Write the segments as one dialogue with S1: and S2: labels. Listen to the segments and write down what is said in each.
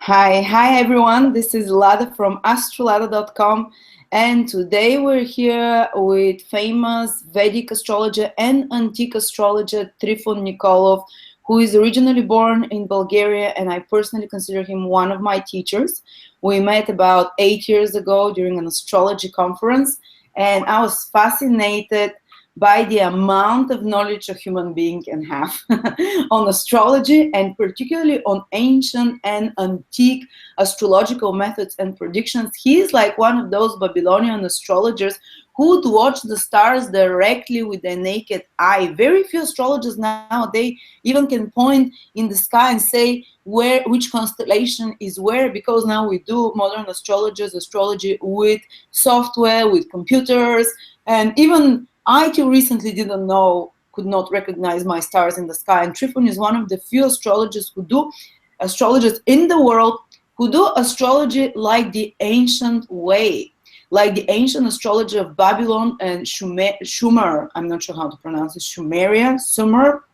S1: Hi everyone. This is Lada from Astrolada.com, and today we're here with famous Vedic astrologer and antique astrologer Trifon Nikolov, who is originally born in Bulgaria, and I personally consider him one of my teachers. We met about 8 years ago during an astrology conference, and I was fascinated by the amount of knowledge a human being can have on astrology, and particularly on ancient and antique astrological methods and predictions. He is like one of those Babylonian astrologers who would watch the stars directly with their naked eye. Very few astrologers nowadays even can point in the sky and say which constellation is where, because now we do modern astrology with software, with computers, and even I too recently could not recognize my stars in the sky. And Trifon is one of the few astrologers in the world who do astrology like the ancient way, like the ancient astrology of Babylon and Sumer. I'm not sure how to pronounce it. Sumer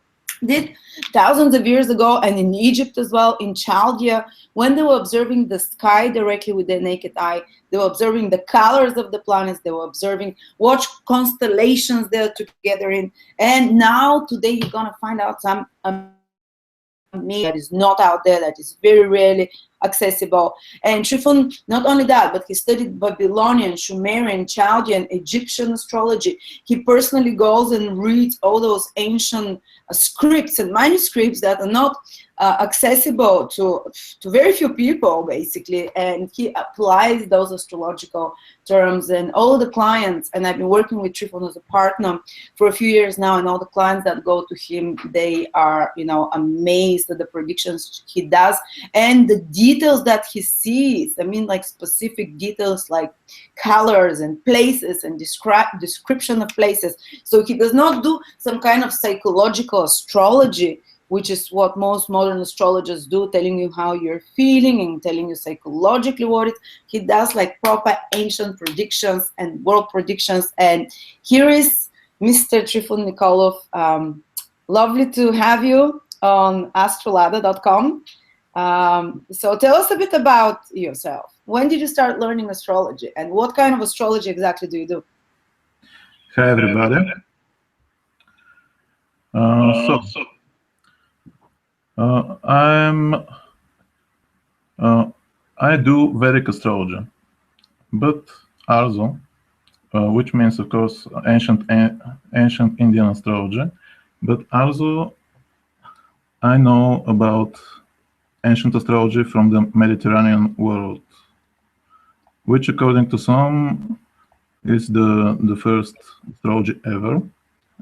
S1: did thousands of years ago, and in Egypt as well, in Chaldea, when they were observing the sky directly with their naked eye. They were observing the colors of the planets. They were observing what constellations they're together in. And now, today, you're going to find out some that is not out there, that is very rarely accessible. And Trifon, not only that, but he studied Babylonian, Sumerian, Chaldean, Egyptian astrology. He personally goes and reads all those ancient scripts and manuscripts that are not accessible to very few people, basically, and he applies those astrological terms. And all the clients, and I've been working with Trifon as a partner for a few years now, and all the clients that go to him, they are, amazed at the predictions he does and the details that he sees. I mean, like specific details like colors and places and description of places. So he does not do some kind of psychological astrology, which is what most modern astrologers do, telling you how you're feeling and telling you psychologically what it is. He does like proper ancient predictions and world predictions. And here is Mr. Trifon Nikolov. Lovely to have you on Astrolada.com. So tell us a bit about yourself. When did you start learning astrology, and what kind of astrology exactly do you do?
S2: Hi, everybody. I do Vedic astrology, but also, which means, of course, ancient Indian astrology, but also I know about ancient astrology from the Mediterranean world, which, according to some, is the first astrology ever,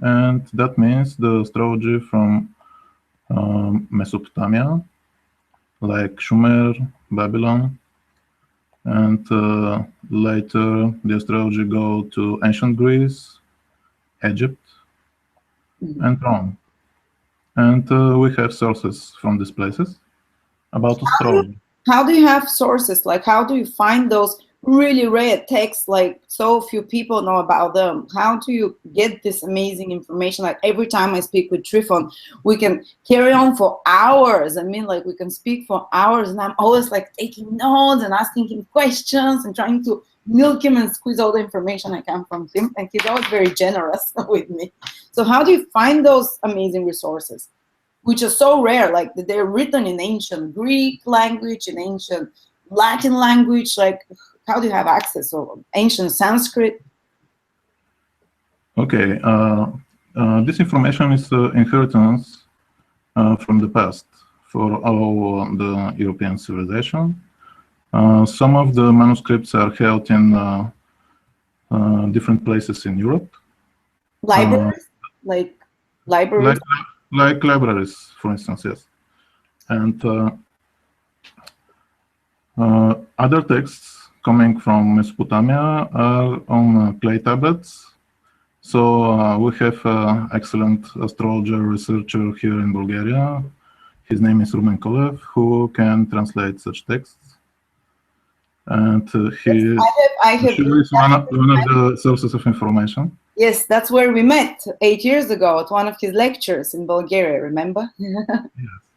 S2: and that means the astrology from Mesopotamia, like Sumer, Babylon, and later the astrology go to ancient Greece, Egypt, and Rome. And we have sources from these places about astrology.
S1: How do you have sources? Like, how do you find those really rare texts, like so few people know about them? How do you get this amazing information? Like, every time I speak with Trifon, we can carry on for hours. I mean, like, we can speak for hours, and I'm always like taking notes and asking him questions and trying to milk him and squeeze all the information I can from him. And he's always very generous with me. So how do you find those amazing resources, which are so rare? Like, they're written in ancient Greek language, in ancient Latin language. Like, how do you have access to ancient Sanskrit?
S2: Okay, this information is inheritance from the past for all the European civilization. Some of the manuscripts are held in different places in Europe.
S1: Libraries? Like libraries?
S2: Like libraries, for instance, yes. And other texts coming from Mesopotamia are on clay tablets. So we have excellent astrologer researcher here in Bulgaria. His name is Rumen, who can translate such texts. And he is one of the sources of information.
S1: Yes, that's where we met 8 years ago at one of his lectures in Bulgaria, remember?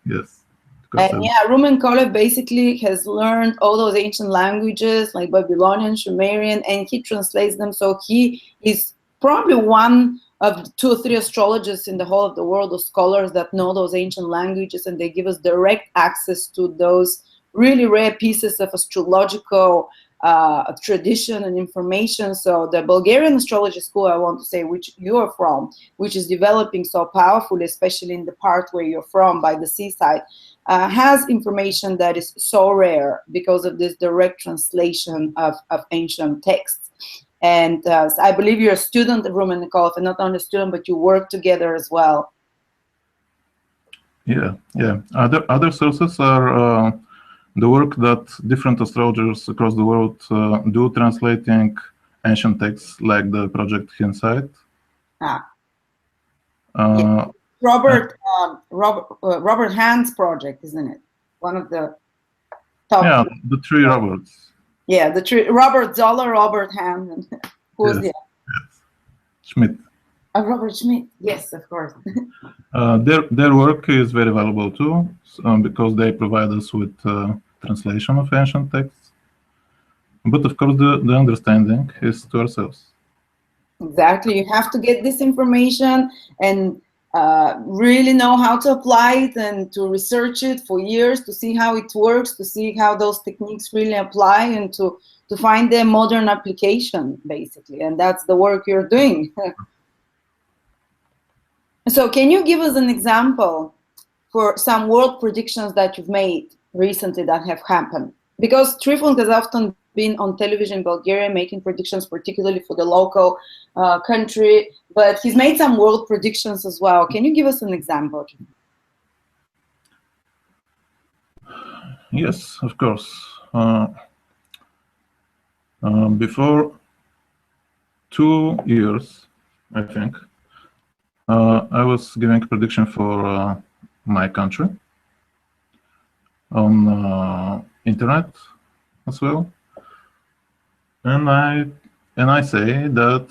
S2: Yes,
S1: And yeah, Roman Kolev basically has learned all those ancient languages like Babylonian, Sumerian, and he translates them. So he is probably one of the 2 or 3 astrologers in the whole of the world, of scholars that know those ancient languages, and they give us direct access to those really rare pieces of astrological tradition and information. So the Bulgarian astrology school, I want to say, which you are from, which is developing so powerfully, especially in the part where you're from by the seaside, has information that is so rare because of this direct translation of ancient texts. And I believe you're a student of Roman Nikolov, and not only a student, but you work together as well.
S2: Yeah. Other sources are the work that different astrologers across the world do translating ancient texts, like the project Insight.
S1: Yeah. Robert Hand's project, isn't it? One of the top.
S2: Yeah, the 3 Roberts.
S1: Yeah, the 3 Robert Zoller, Robert Hand, and who's the
S2: Schmidt.
S1: Robert Schmidt. Yes, of course.
S2: Their work is very valuable too, because they provide us with translation of ancient texts. But of course, the understanding is to ourselves.
S1: Exactly. You have to get this information and really know how to apply it and to research it for years to see how it works, to see how those techniques really apply, and to find their modern application, basically. And that's the work you're doing. So can you give us an example for some world predictions that you've made recently that have happened? Because Trifon has often been on television in Bulgaria making predictions, particularly for the local country, but he's made some world predictions as well. Can you give us an example?
S2: Yes, of course. Before 2 years, I think, I was giving a prediction for my country on internet as well, and I say that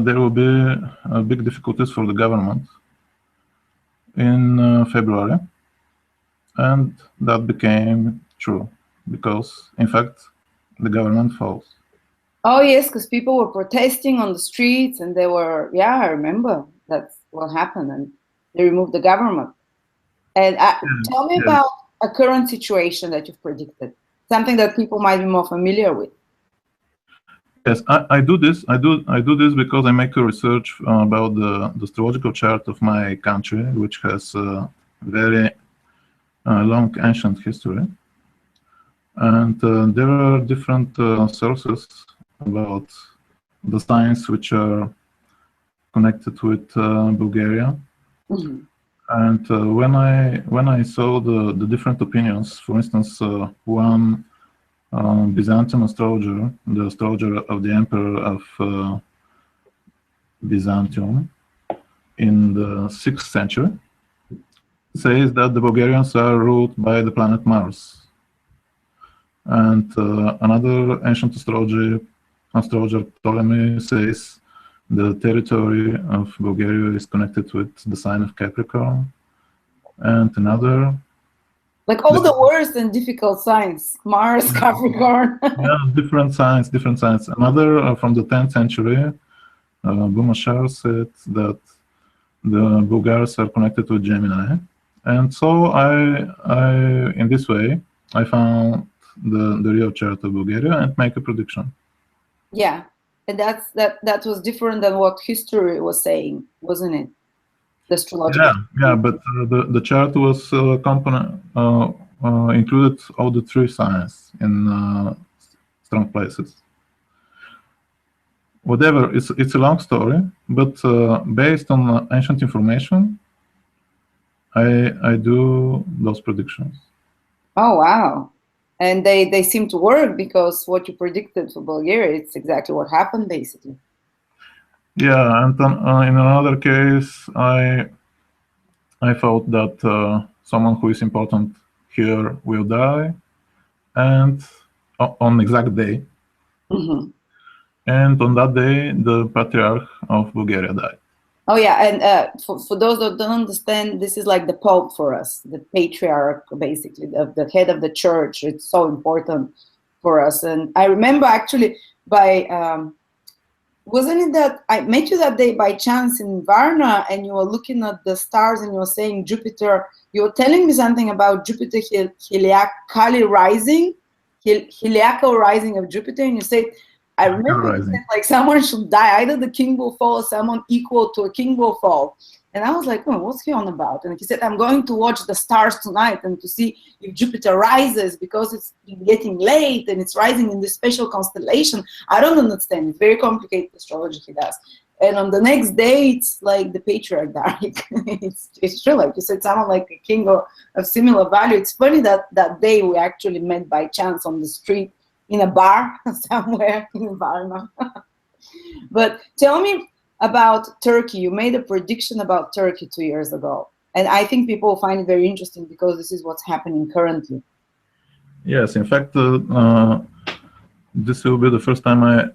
S2: there will be big difficulties for the government in February, and that became true because, in fact, the government falls.
S1: Oh yes, because people were protesting on the streets, and they were, yeah, I remember that's what happened, and they removed the government. And tell me about a current situation that you've predicted, something that people might be more familiar with.
S2: Yes, I do this. I do this because I make a research about the astrological chart of my country, which has a very long ancient history, and there are different sources about the signs which are connected with Bulgaria.
S1: Mm-hmm.
S2: And when I saw the different opinions, for instance, one Byzantine astrologer, the astrologer of the Emperor of Byzantium in the 6th century, says that the Bulgarians are ruled by the planet Mars. And another ancient astrologer Ptolemy says the territory of Bulgaria is connected with the sign of Capricorn. And another,
S1: like all the worst and difficult signs, Mars, Capricorn.
S2: Yeah, different signs. Another from the 10th century, Bumashar said that the Bulgars are connected with Gemini. And so I in this way, I found the real chart of Bulgaria and make a prediction.
S1: Yeah, and that was different than what history was saying, wasn't it? The astrological.
S2: Yeah, but the chart was included all the 3 signs in strong places. Whatever, it's a long story, but based on ancient information, I do those predictions.
S1: Oh wow! And they seem to work because what you predicted for Bulgaria, it's exactly what happened, basically.
S2: Yeah, and in another case, I thought that someone who is important here will die, and on exact day.
S1: Mm-hmm.
S2: And on that day, the Patriarch of Bulgaria died.
S1: Oh yeah, and for those that don't understand, this is like the Pope for us, the patriarch, basically, the head of the church. It's so important for us. And I remember actually by wasn't it that I met you that day by chance in Varna, and you were looking at the stars and you were saying Jupiter. You were telling me something about Jupiter Heliacali rising, Heliacal rising of Jupiter, and you said, I remember you said, like, someone should die, either the king will fall or someone equal to a king will fall. And I was like, oh, what's he on about? And he said, I'm going to watch the stars tonight and to see if Jupiter rises because it's getting late and it's rising in this special constellation. I don't understand. It's very complicated astrology he does. And on the next day, it's like the patriarch died. it's true, like you said, someone like a king of similar value. It's funny that that day we actually met by chance on the street in a bar somewhere in Varna. But tell me about Turkey. You made a prediction about Turkey 2 years ago. And I think people find it very interesting because this is what's happening currently.
S2: Yes, in fact, this will be the first time I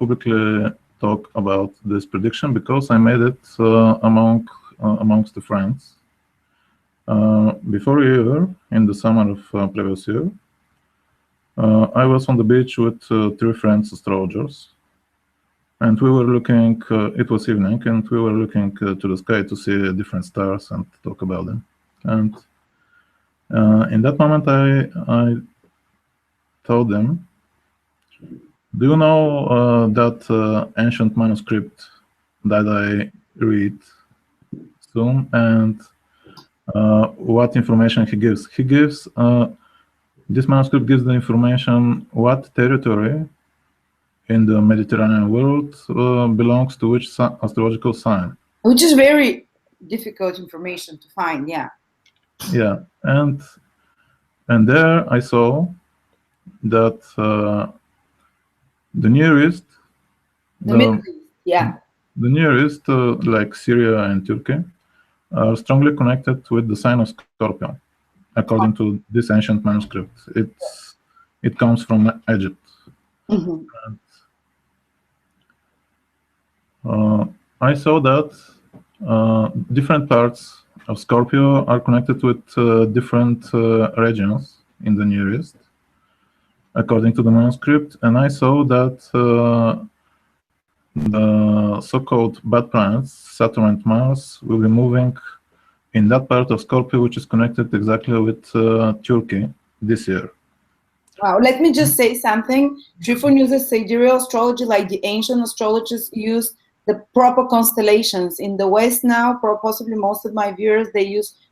S2: publicly talk about this prediction because I made it amongst the friends. Before a year, in the summer of previous year, I was on the beach with 3 friends, astrologers, and we were looking, it was evening, and we were looking to the sky to see different stars and talk about them. And in that moment, I told them, do you know that ancient manuscript that I read soon, and what information he gives? He gives, this manuscript gives the information what territory in the Mediterranean world belongs to which astrological sign.
S1: Which is very difficult information to find, yeah.
S2: Yeah, and there I saw that the nearest,
S1: the Middle East, yeah,
S2: the nearest, like Syria and Turkey, are strongly connected with the sign of Scorpio, according to this ancient manuscript. It comes from Egypt.
S1: Mm-hmm.
S2: And, I saw that different parts of Scorpio are connected with different regions in the Near East, according to the manuscript, and I saw that the so-called bad planets, Saturn and Mars, will be moving in that part of Scorpio, which is connected exactly with Turkey this year.
S1: Wow, let me just say something. Trifon uses sidereal astrology like the ancient astrologers used the proper constellations. In the West now, possibly most of my viewers,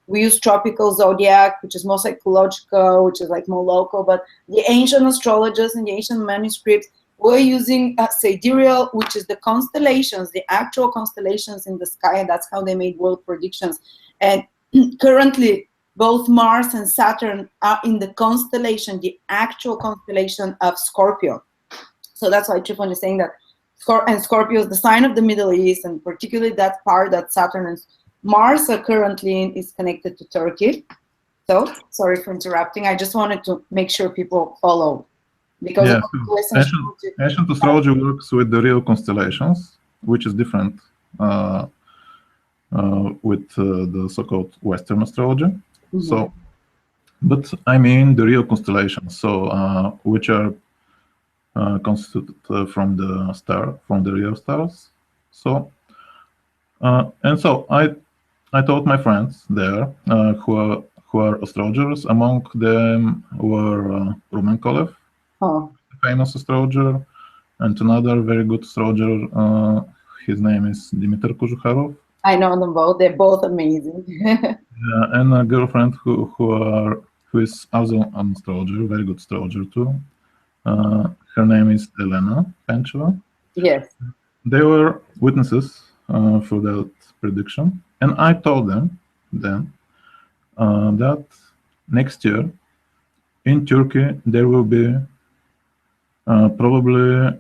S1: we use tropical zodiac, which is more psychological, which is like more local, but the ancient astrologers and the ancient manuscripts were using sidereal, which is the constellations, the actual constellations in the sky, and that's how they made world predictions. And currently, both Mars and Saturn are in the constellation, the actual constellation of Scorpio. So that's why Trifon is saying that Scorpio is the sign of the Middle East, and particularly that part that Saturn and Mars are currently in is connected to Turkey. So, sorry for interrupting. I just wanted to make sure people follow. Because
S2: yeah, ancient astrology works with the real constellations, which is different with the so-called Western astrology. Mm-hmm. So, but I mean the real constellations, so which are constituted from the real stars. So, and so I told my friends there who are astrologers. Among them were Rumen Kolev, famous astrologer, and another very good astrologer. His name is Dimitar Kozhukharov.
S1: I know them both. They're both amazing.
S2: Yeah, and a girlfriend who is also an astrologer, very good astrologer too. Her name is Elena Pencheva.
S1: Yes.
S2: They were witnesses for that prediction, and I told them then that next year in Turkey there will be probably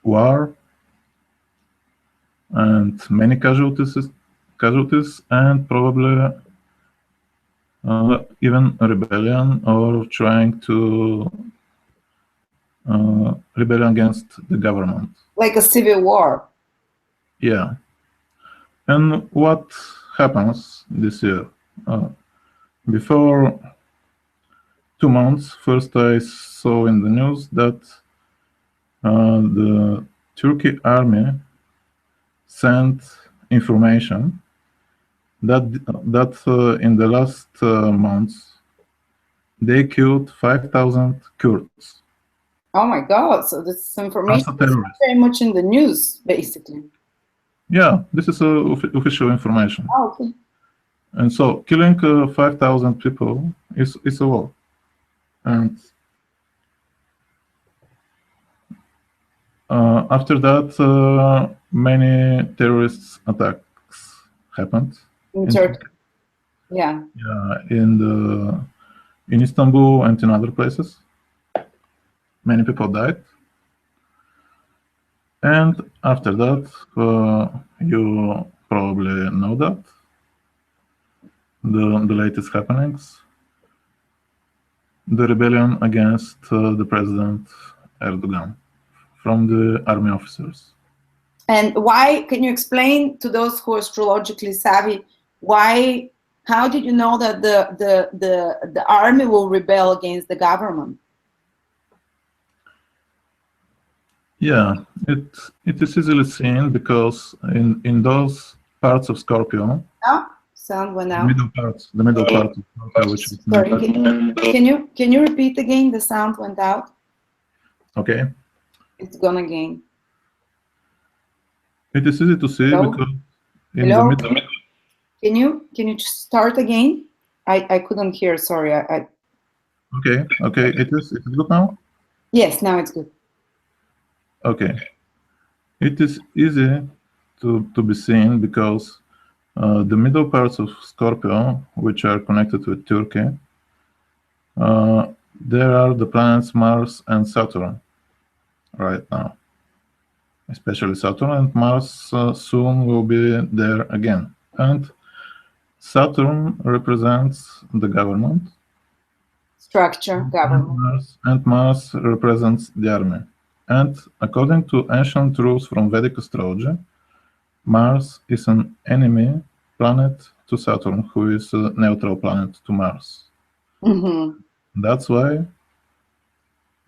S2: war and many casualties, and probably even a rebellion or trying to rebel against the government.
S1: Like a civil war.
S2: Yeah. And what happens this year? Before 2 months, first I saw in the news that the Turkey army sent information that in the last months they killed 5,000 Kurds
S1: Oh my God! So this
S2: as
S1: information
S2: a
S1: is
S2: terrorist.
S1: very much in the news, basically.
S2: Yeah, this is official information.
S1: Oh, okay.
S2: And so killing 5,000 people is a war. And after that, many terrorist attacks happened
S1: In
S2: in
S1: Turkey,
S2: Turkey.
S1: yeah.
S2: Yeah, in Istanbul and in other places. Many people died. And after that, you probably know that the latest happenings, the rebellion against the president Erdogan from the army officers.
S1: And why? Can you explain to those who are astrologically savvy why? How did you know that the army will rebel against the government?
S2: Yeah, it is easily seen because in those parts of Scorpio,
S1: Oh, sound went
S2: the
S1: out.
S2: middle part of Scorpio, which is
S1: Sorry, can you repeat again? The sound went out.
S2: okay.
S1: It's gone again.
S2: It is easy to see
S1: Hello?
S2: because in the
S1: Hello?
S2: middle.
S1: Can you just start again? I couldn't hear. Sorry.
S2: Okay. It is good now.
S1: Yes, now it's good.
S2: Okay. It is easy to be seen because the middle parts of Scorpio, which are connected with Turkey, there are the planets Mars and Saturn right now. Especially Saturn, and Mars soon will be there again. And Saturn represents the government.
S1: Structure, government.
S2: And Mars represents the army. And according to ancient rules from Vedic astrology, Mars is an enemy planet to Saturn, who is a neutral planet to Mars.
S1: Mm-hmm.
S2: That's why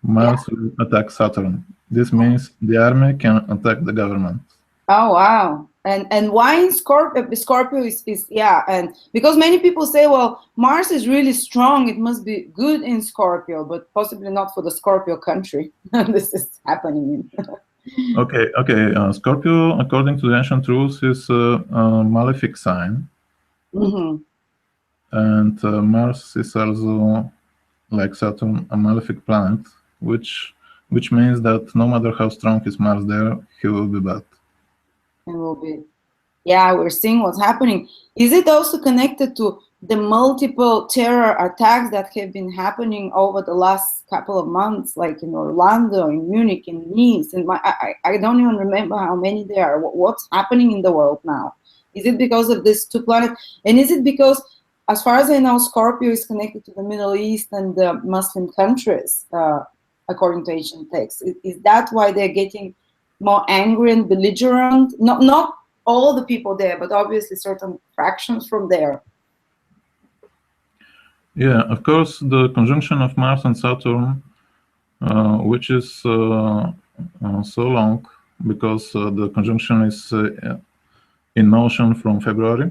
S2: Mars will attack Saturn. This means the army can attack the government.
S1: Oh wow! And why in Scorpio? Scorpio is yeah, and because many people say, well, Mars is really strong, it must be good in Scorpio, but possibly not for the Scorpio country. This is happening.
S2: Okay. Scorpio, according to the ancient rules, is a malefic sign,
S1: Mm-hmm.
S2: and Mars is also, like Saturn, a malefic planet, which means that no matter how strong is Mars there, he will be bad.
S1: It will be. Yeah, we're seeing what's happening. Is it also connected to the multiple terror attacks that have been happening over the last couple of months, like in Orlando, in Munich, in Nice? And I don't even remember how many there are. What's happening in the world now? Is it because of these two planets? And is it because, as far as I know, Scorpio is connected to the Middle East and the Muslim countries, according to ancient texts? Is that why they're getting more angry and belligerent? Not all the people there, but obviously certain fractions from there.
S2: Yeah, of course, the conjunction of Mars and Saturn, which is so long, because the conjunction is in motion from February.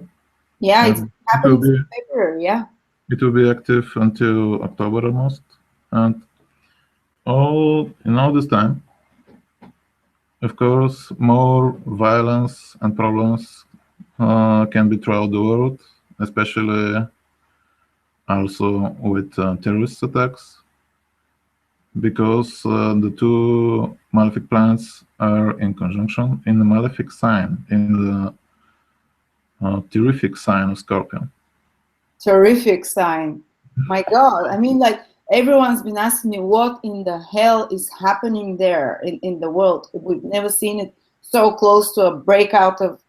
S1: Yeah, it's happening in February, yeah.
S2: It will be active until October almost. And in all this time, of course, more violence and problems can be throughout the world, especially also with terrorist attacks, because the two malefic planets are in conjunction in the malefic sign, in the terrific sign of Scorpio.
S1: Terrific sign. My God, I mean, like, everyone's been asking me what in the hell is happening there in the world. We've never seen it so close to a breakout of,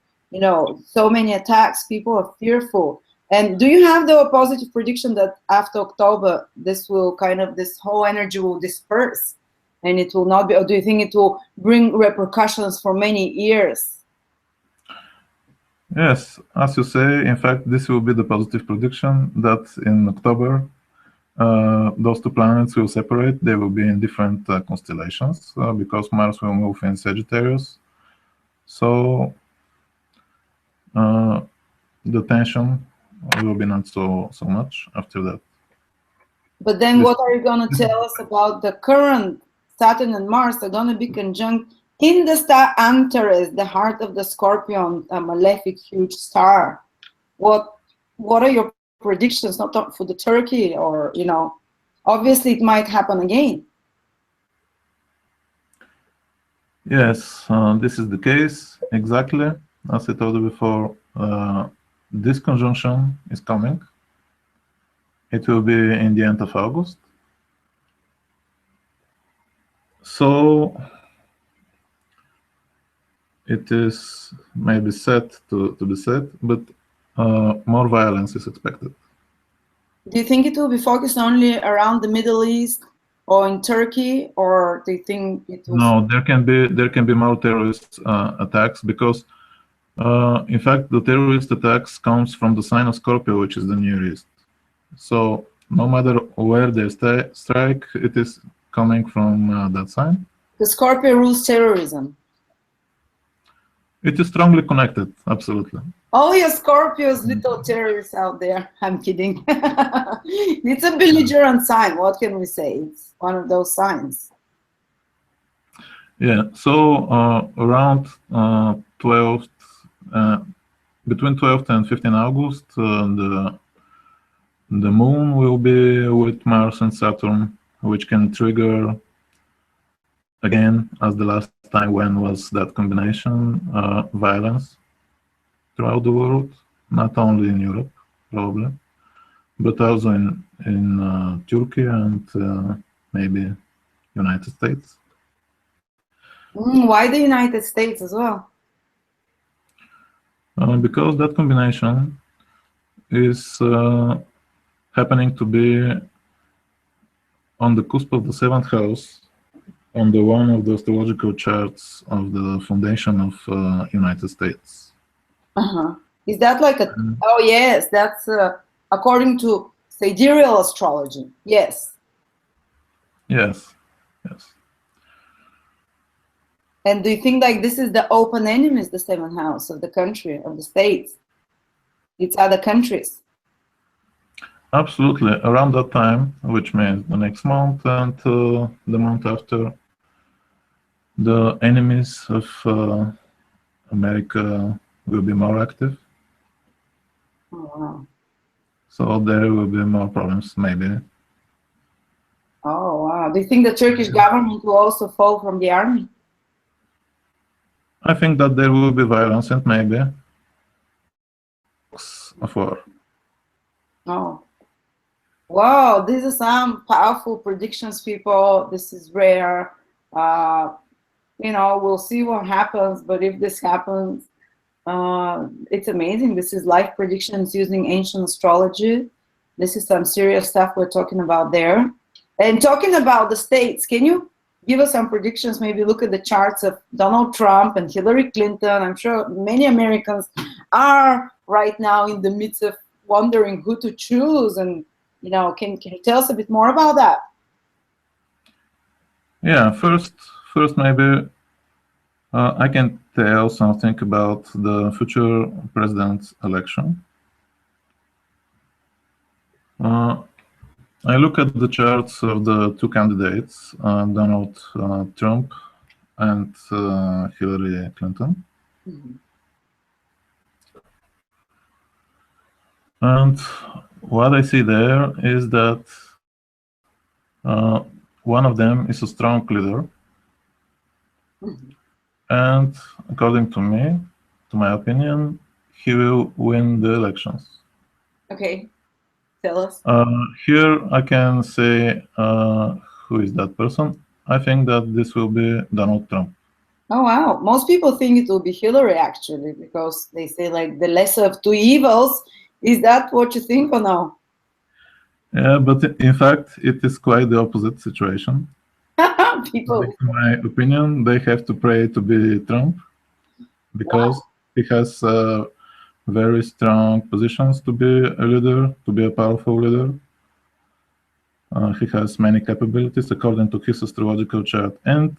S1: so many attacks. People are fearful. And do you have the positive prediction that after October, this whole energy will disperse and it will not be, or do you think it will bring repercussions for many years?
S2: Yes, as you say, in fact, this will be the positive prediction that in October, those two planets will separate. They will be in different constellations because Mars will move in Sagittarius. So the tension will be not so much after that.
S1: But then what are you going to tell us about the current Saturn and Mars are going to be conjunct in the star Antares, the heart of the Scorpion, a malefic huge star? What are your predictions, not for the Turkey, or, you know, obviously it might happen again.
S2: Yes, this is the case, exactly. As I told you before, this conjunction is coming. It will be in the end of August. So it is maybe set to be set, but more violence is expected.
S1: Do you think it will be focused only around the Middle East or in Turkey, or do you think it will?
S2: No, there can be more terrorist attacks because, in fact, the terrorist attacks comes from the sign of Scorpio, which is the Near East. So no matter where they strike, it is coming from that sign.
S1: The Scorpio rules terrorism.
S2: It is strongly connected, absolutely.
S1: Oh, yeah, Scorpios, little terrorists out there. I'm kidding. It's a belligerent sign. What can we say? It's one of those signs.
S2: Yeah, so around 12th, between 12th and 15th August, the moon will be with Mars and Saturn, which can trigger, again, as the last time when was that combination, violence throughout the world, not only in Europe, probably, but also in Turkey and maybe United States.
S1: Why the United States as well?
S2: Because that combination is happening to be on the cusp of the 7th house, on the one of the astrological charts of the foundation of United States.
S1: Is that like a? Oh yes, that's according to sidereal astrology. Yes.
S2: Yes. Yes.
S1: And do you think like this is the open enemies, the 7th house of the country, of the states? It's other countries.
S2: Absolutely. Around that time, which means the next month and the month after, the enemies of America will be more active.
S1: Oh, wow.
S2: So there will be more problems, maybe.
S1: Oh, wow. Do you think the Turkish government will also fall from the army?
S2: I think that there will be violence and maybe of war.
S1: Oh. Wow, these are some powerful predictions, people. This is rare. You know, we'll see what happens, but if this happens, it's amazing. This is life predictions using ancient astrology. This is some serious stuff we're talking about there. And talking about the states, can you give us some predictions? Maybe look at the charts of Donald Trump and Hilary Clinton. I'm sure many Americans are right now in the midst of wondering who to choose. And, you know, can you tell us a bit more about that?
S2: Yeah, first maybe I can tell something about the future president's election. I look at the charts of the two candidates, Donald Trump and Hilary Clinton. And what I see there is that one of them is a strong leader. And according to me, to my opinion, he will win the elections.
S1: Okay, tell us.
S2: Here I can say who is that person. I think that this will be Donald Trump.
S1: Oh, wow. Most people think it will be Hillary, actually, because they say, like, the lesser of two evils. Is that what you think or no?
S2: Yeah, but in fact, it is quite the opposite situation.
S1: People.
S2: In my opinion, they have to pray to be Trump because he has very strong positions to be a leader, to be a powerful leader. He has many capabilities according to his astrological chart. And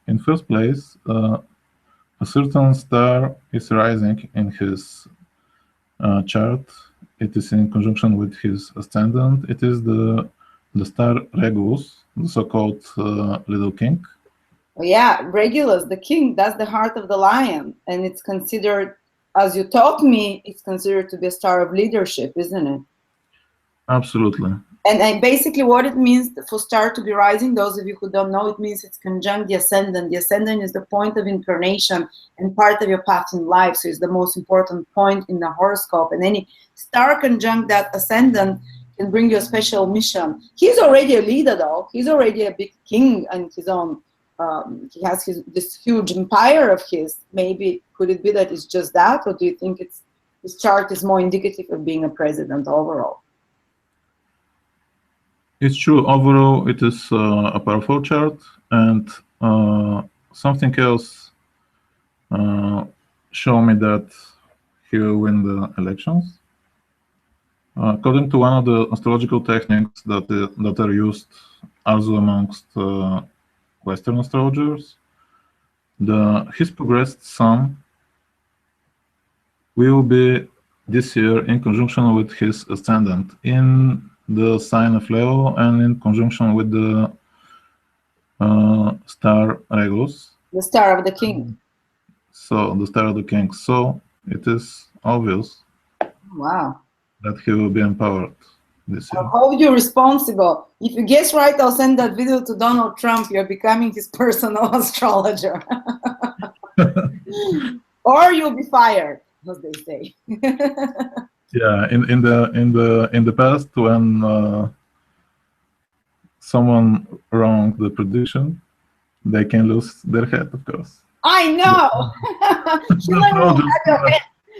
S2: in first place, a certain star is rising in his chart. It is in conjunction with his ascendant. It is the star Regulus, the so-called little king.
S1: Yeah, Regulus, the king, that's the heart of the lion. And it's considered, as you taught me, it's considered to be a star of leadership, isn't it?
S2: Absolutely.
S1: And basically what it means for star to be rising, those of you who don't know, it means it's conjunct the ascendant. The ascendant is the point of incarnation and part of your path in life. So it's the most important point in the horoscope. And any star conjunct that ascendant can bring you a special mission. He's already a leader though. He's already a big king on his own. He has this huge empire of his. Maybe could it be that it's just that, or do you think his chart is more indicative of being a president overall?
S2: It's true. Overall, it is a powerful chart, and something else show me that he will win the elections. According to one of the astrological techniques that are used also amongst Western astrologers, his progressed sun will be this year in conjunction with his ascendant in the sign of Leo and in conjunction with the star Regulus.
S1: The star of the king.
S2: So the star of the king. So it is obvious.
S1: Wow.
S2: That he will be empowered this year.
S1: I'll hold you responsible. If you guess right, I'll send that video to Donald Trump. You're becoming his personal astrologer. Or you'll be fired, as they say.
S2: Yeah, in the past, when someone wrong the prediction, they can lose their head, of course.
S1: I know.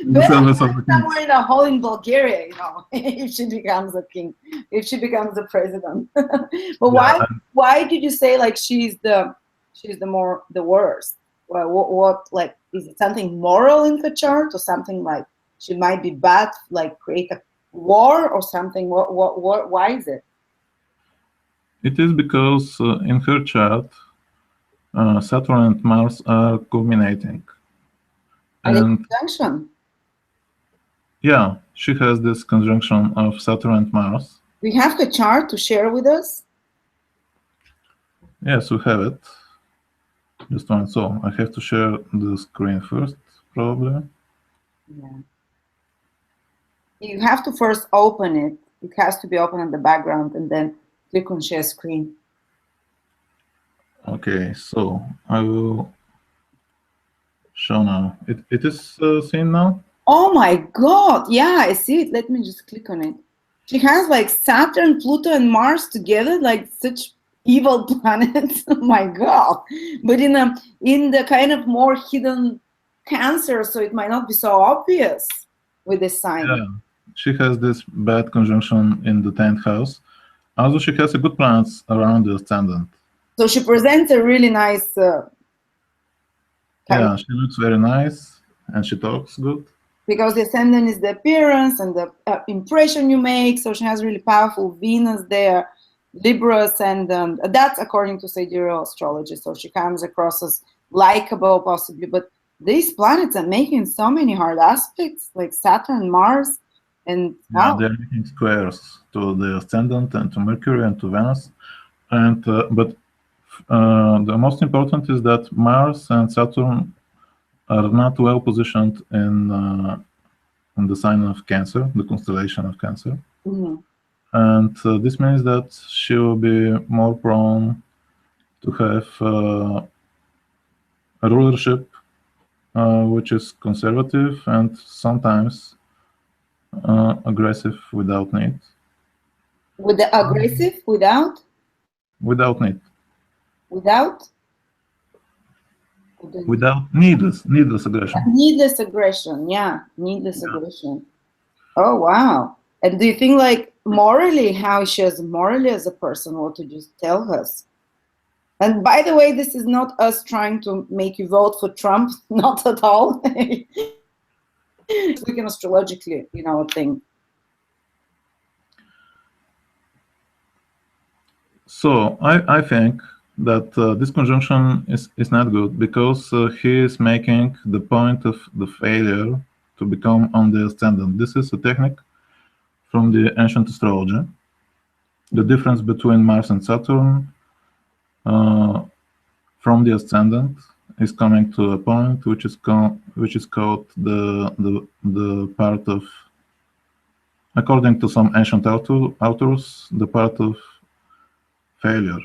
S1: Somewhere in a hole in Bulgaria, you know, if she becomes a king, if she becomes the president. But
S2: Yeah.
S1: why did you say like she's the worst? Well, what like is it something moral in her chart, or something like she might be bad, like create a war or something? What why is it?
S2: It is because in her chart, Saturn and Mars are culminating.
S1: And conjunction.
S2: Yeah, she has this conjunction of Saturn and Mars.
S1: We have the chart to share with us?
S2: Yes, we have it. Just one. So I have to share the screen first, probably.
S1: Yeah. You have to first open it. It has to be open in the background and then click on share screen.
S2: Okay, so I will show now. It is seen now?
S1: Oh my God, yeah, I see it. Let me just click on it. She has like Saturn, Pluto, and Mars together, like such evil planets. Oh my God. But in the kind of more hidden Cancer, so it might not be so obvious with this sign.
S2: Yeah, she has this bad conjunction in the 10th house. Also, she has a good planets around the ascendant.
S1: So she presents a really nice
S2: yeah, she looks very nice and she talks good.
S1: Because the ascendant is the appearance and the impression you make. So she has really powerful Venus there, Libra ascendant. That's according to sidereal astrology. So she comes across as likable possibly. But these planets are making so many hard aspects, like Saturn, Mars, and
S2: wow. Yeah, they're making squares to the ascendant and to Mercury and to Venus. And but the most important is that Mars and Saturn are not well positioned in the sign of Cancer, the constellation of Cancer.
S1: Mm-hmm.
S2: And this means that she will be more prone to have a rulership which is conservative and sometimes aggressive without need.
S1: With the aggressive without?
S2: Without need.
S1: Without?
S2: Without needless aggression.
S1: Needless aggression, yeah, needless aggression. Oh wow! And do you think, like, morally, how she is morally as a person? What would you tell us? And by the way, this is not us trying to make you vote for Trump, not at all. We can astrologically, think.
S2: So I think that this conjunction is not good because he is making the point of the failure to become on the ascendant. This is a technique from the ancient astrology. The difference between Mars and Saturn from the ascendant is coming to a point which is called the part of, according to some ancient authors, the part of failure.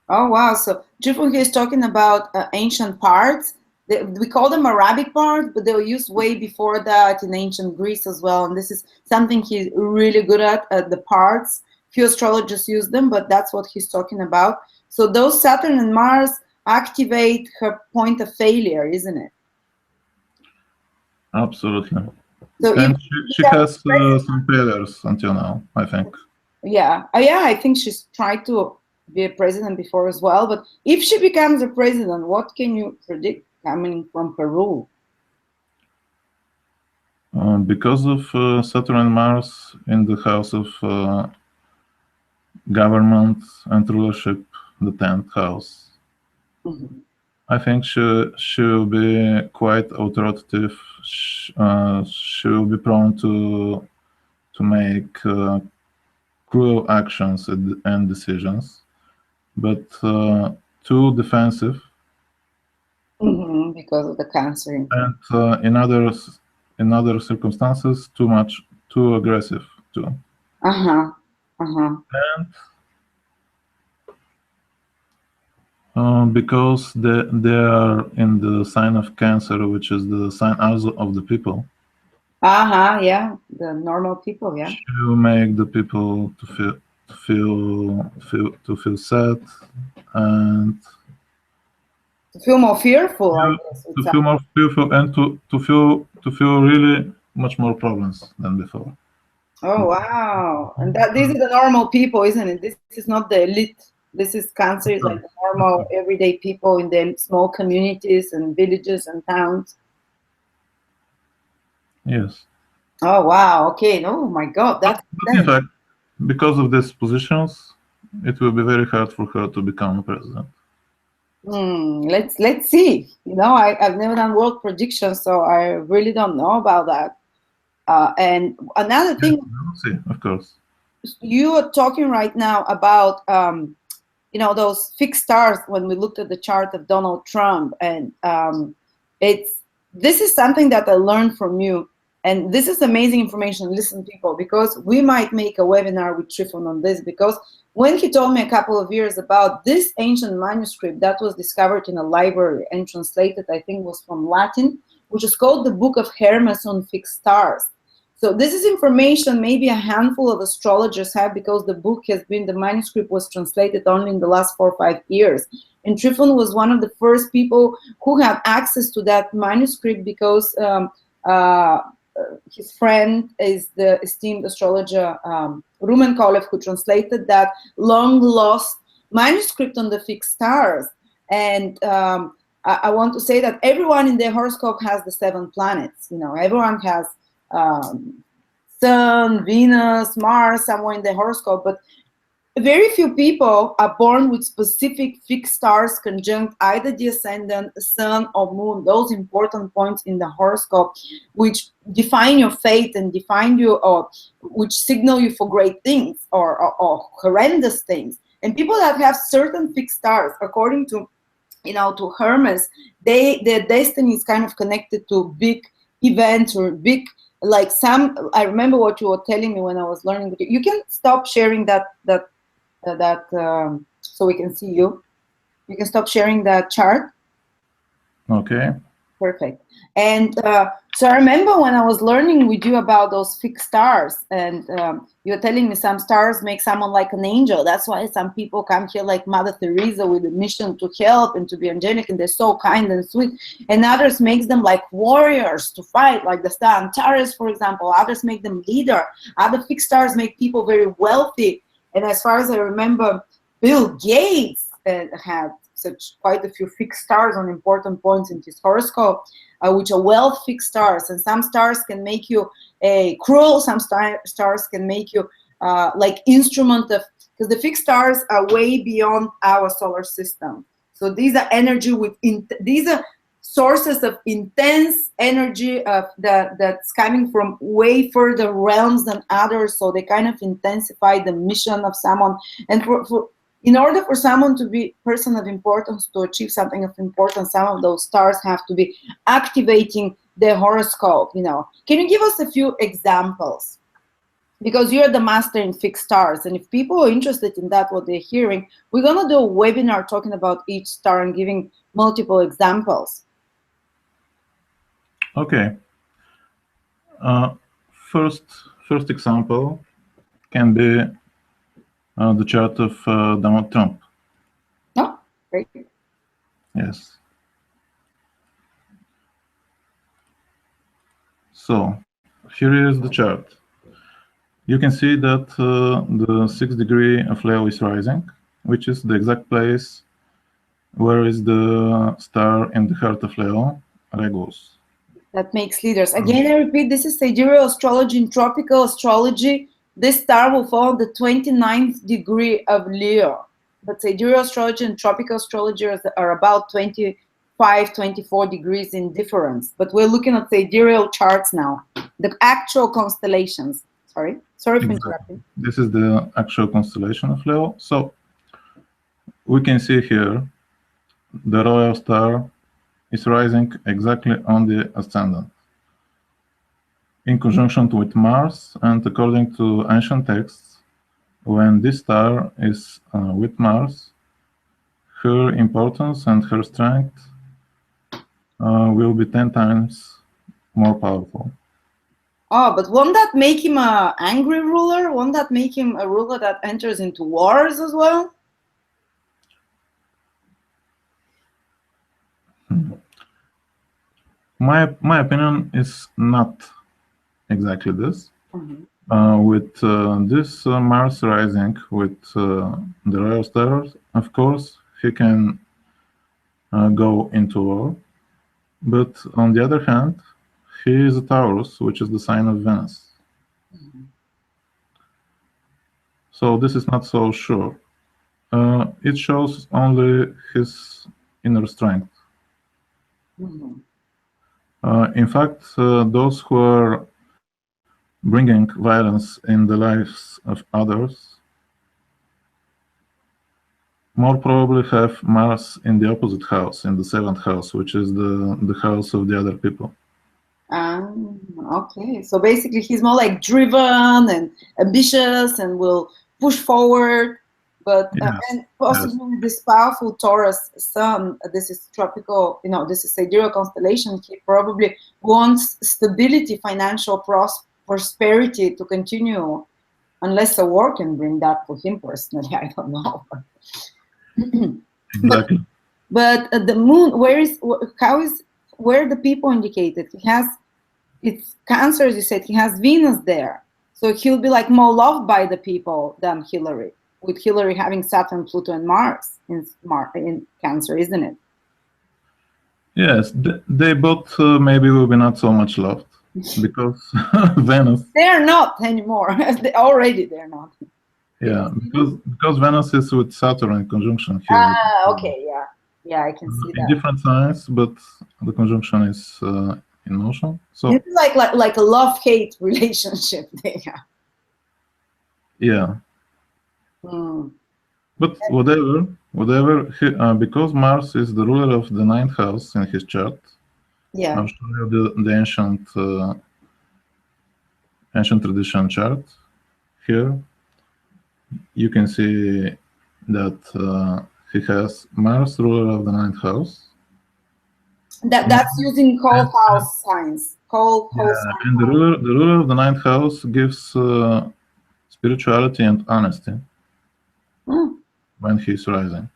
S1: Oh wow! So Trifon is talking about ancient parts. We call them Arabic parts, but they were used way before that in ancient Greece as well. And this is something he's really good at, the parts. Few astrologers use them, but that's what he's talking about. So those Saturn and Mars activate her point of failure, isn't it?
S2: Absolutely.
S1: So
S2: and she has some failures until now, I think.
S1: Yeah, I think she's tried to be a president before as well. But if she becomes a president, what can you predict coming from her rule?
S2: Because of Saturn and Mars in the house of government and rulership, the 10th house, I think she will be quite authoritative. She will be prone to make cruel actions and decisions, but too defensive.
S1: Because of the Cancer.
S2: And in other circumstances, too aggressive too. And because they are in the sign of Cancer, which is the sign also of the people.
S1: Yeah, the normal people. Yeah.
S2: To make the people to feel sad and
S1: to feel more fearful. I guess,
S2: to feel more fearful and to feel really much more problems than before.
S1: Oh wow! And these are the normal people, isn't it? This is not the elite. This is Cancer, is like the normal, everyday people in the small communities and villages and towns.
S2: Yes.
S1: Oh wow! Okay. Oh my God, that's.
S2: But in fact, because of these positions, it will be very hard for her to become president.
S1: Let's see. I've never done world predictions, so I really don't know about that. And another thing,
S2: we'll see, of course.
S1: You are talking right now about those fixed stars when we looked at the chart of Donald Trump, and this is something that I learned from you, and this is amazing information. Listen, people, because we might make a webinar with Trifon on this, because when he told me a couple of years about this ancient manuscript that was discovered in a library and translated, I think was from Latin, which is called the Book of Hermes on Fixed Stars. So this is information maybe a handful of astrologers have, because the manuscript was translated only in the last 4 or 5 years. And Trifon was one of the first people who had access to that manuscript, because his friend is the esteemed astrologer Rumen Kolev, who translated that long lost manuscript on the fixed stars. And I want to say that everyone in the horoscope has the 7 planets. Everyone has Sun, Venus, Mars somewhere in the horoscope, but very few people are born with specific fixed stars conjunct either the ascendant, sun, or moon, those important points in the horoscope which define your fate and define you, or which signal you for great things or horrendous things. And people that have certain fixed stars, according to to Hermes, their destiny is kind of connected to big events or big, like I remember what you were telling me when I was learning. You can stop sharing that so we can see you. You can stop sharing that chart.
S2: Okay.
S1: Perfect. And so I remember when I was learning with you about those fixed stars, and you're telling me some stars make someone like an angel. That's why some people come here like Mother Teresa with a mission to help and to be angelic, and they're so kind and sweet. And others makes them like warriors to fight, like the star Antares, for example. Others make them leader. Other fixed stars make people very wealthy. And as far as I remember, Bill Gates had such quite a few fixed stars on important points in his horoscope, which are well fixed stars, and some stars can make you cruel, some stars can make you like instrument of, because the fixed stars are way beyond our solar system. So these are energy with these are sources of intense energy that's coming from way further realms than others. So they kind of intensify the mission of someone. And in order for someone to be person of importance, to achieve something of importance, some of those stars have to be activating their horoscope. You know, can you give us a few examples? Because you're the master in fixed stars, and if people are interested in that, what they're hearing, we're gonna do a webinar talking about each star and giving multiple examples.
S2: Okay. First example can be the chart of Donald Trump.
S1: Oh, great.
S2: Yes. So here is the chart. You can see that the 6th degree of Leo is rising, which is the exact place where is the star in the heart of Leo, Regulus.
S1: That makes leaders. Again, I repeat, this is sidereal astrology and tropical astrology. This star will fall on the 29th degree of Leo. But sidereal astrology and tropical astrology are about 25, 24 degrees in difference. But we're looking at sidereal charts now, the actual constellations. Sorry for interrupting.
S2: This is the actual constellation of Leo. So we can see here the royal star is rising exactly on the ascendant, in conjunction with Mars, and according to ancient texts, when this star is with Mars, her importance and her strength will be 10 times more powerful.
S1: Oh, but won't that make him an angry ruler? Won't that make him a ruler that enters into wars as well?
S2: My opinion is not exactly this. With this Mars rising with the royal stars, of course, he can go into war. But on the other hand, he is a Taurus, which is the sign of Venus. So this is not so sure. It shows only his inner strength. In fact, those who are bringing violence in the lives of others more probably have Mars in the opposite house, in the 7th house, which is the house of the other people.
S1: Okay, so basically he's more like driven and ambitious and will push forward, but
S2: Yes.
S1: and possibly this powerful Taurus sun, this is tropical, you know, this is sidereal constellation, he probably wants stability, financial prosperity to continue, unless a war can bring that for him personally, I don't know.
S2: Exactly.
S1: But the moon, where the people indicated? He has, it's Cancer, as you said, he has Venus there. So he'll be like more loved by the people than Hilary, with Hilary having Saturn, Pluto, and Mars in Cancer, isn't it?
S2: Yes, they both maybe will be not so much loved because Venus.
S1: They're not anymore. They're not.
S2: Yeah, because Venus is with Saturn in conjunction here.
S1: Okay, yeah, I can see that.
S2: In different signs, but the conjunction is in motion. So
S1: it's like a love-hate relationship there.
S2: Yeah. But whatever, because Mars is the ruler of the 9th house in his chart.
S1: Yeah.
S2: I'll show you the ancient tradition chart here. You can see that he has Mars, ruler of the 9th house.
S1: That's using cold house signs.
S2: And the ruler of the 9th house gives spirituality and honesty when he's rising.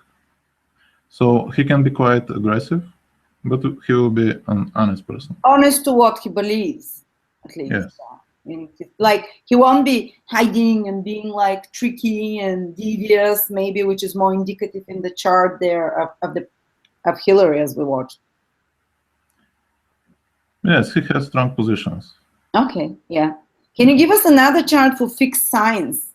S2: So he can be quite aggressive, but he will be an honest person.
S1: Honest to what he believes, at least.
S2: Yes.
S1: Like he won't be hiding and being like tricky and devious, maybe, which is more indicative in the chart there of Hilary as we watched.
S2: Yes, he has strong positions.
S1: Okay, yeah. Can you give us another chart for fixed signs,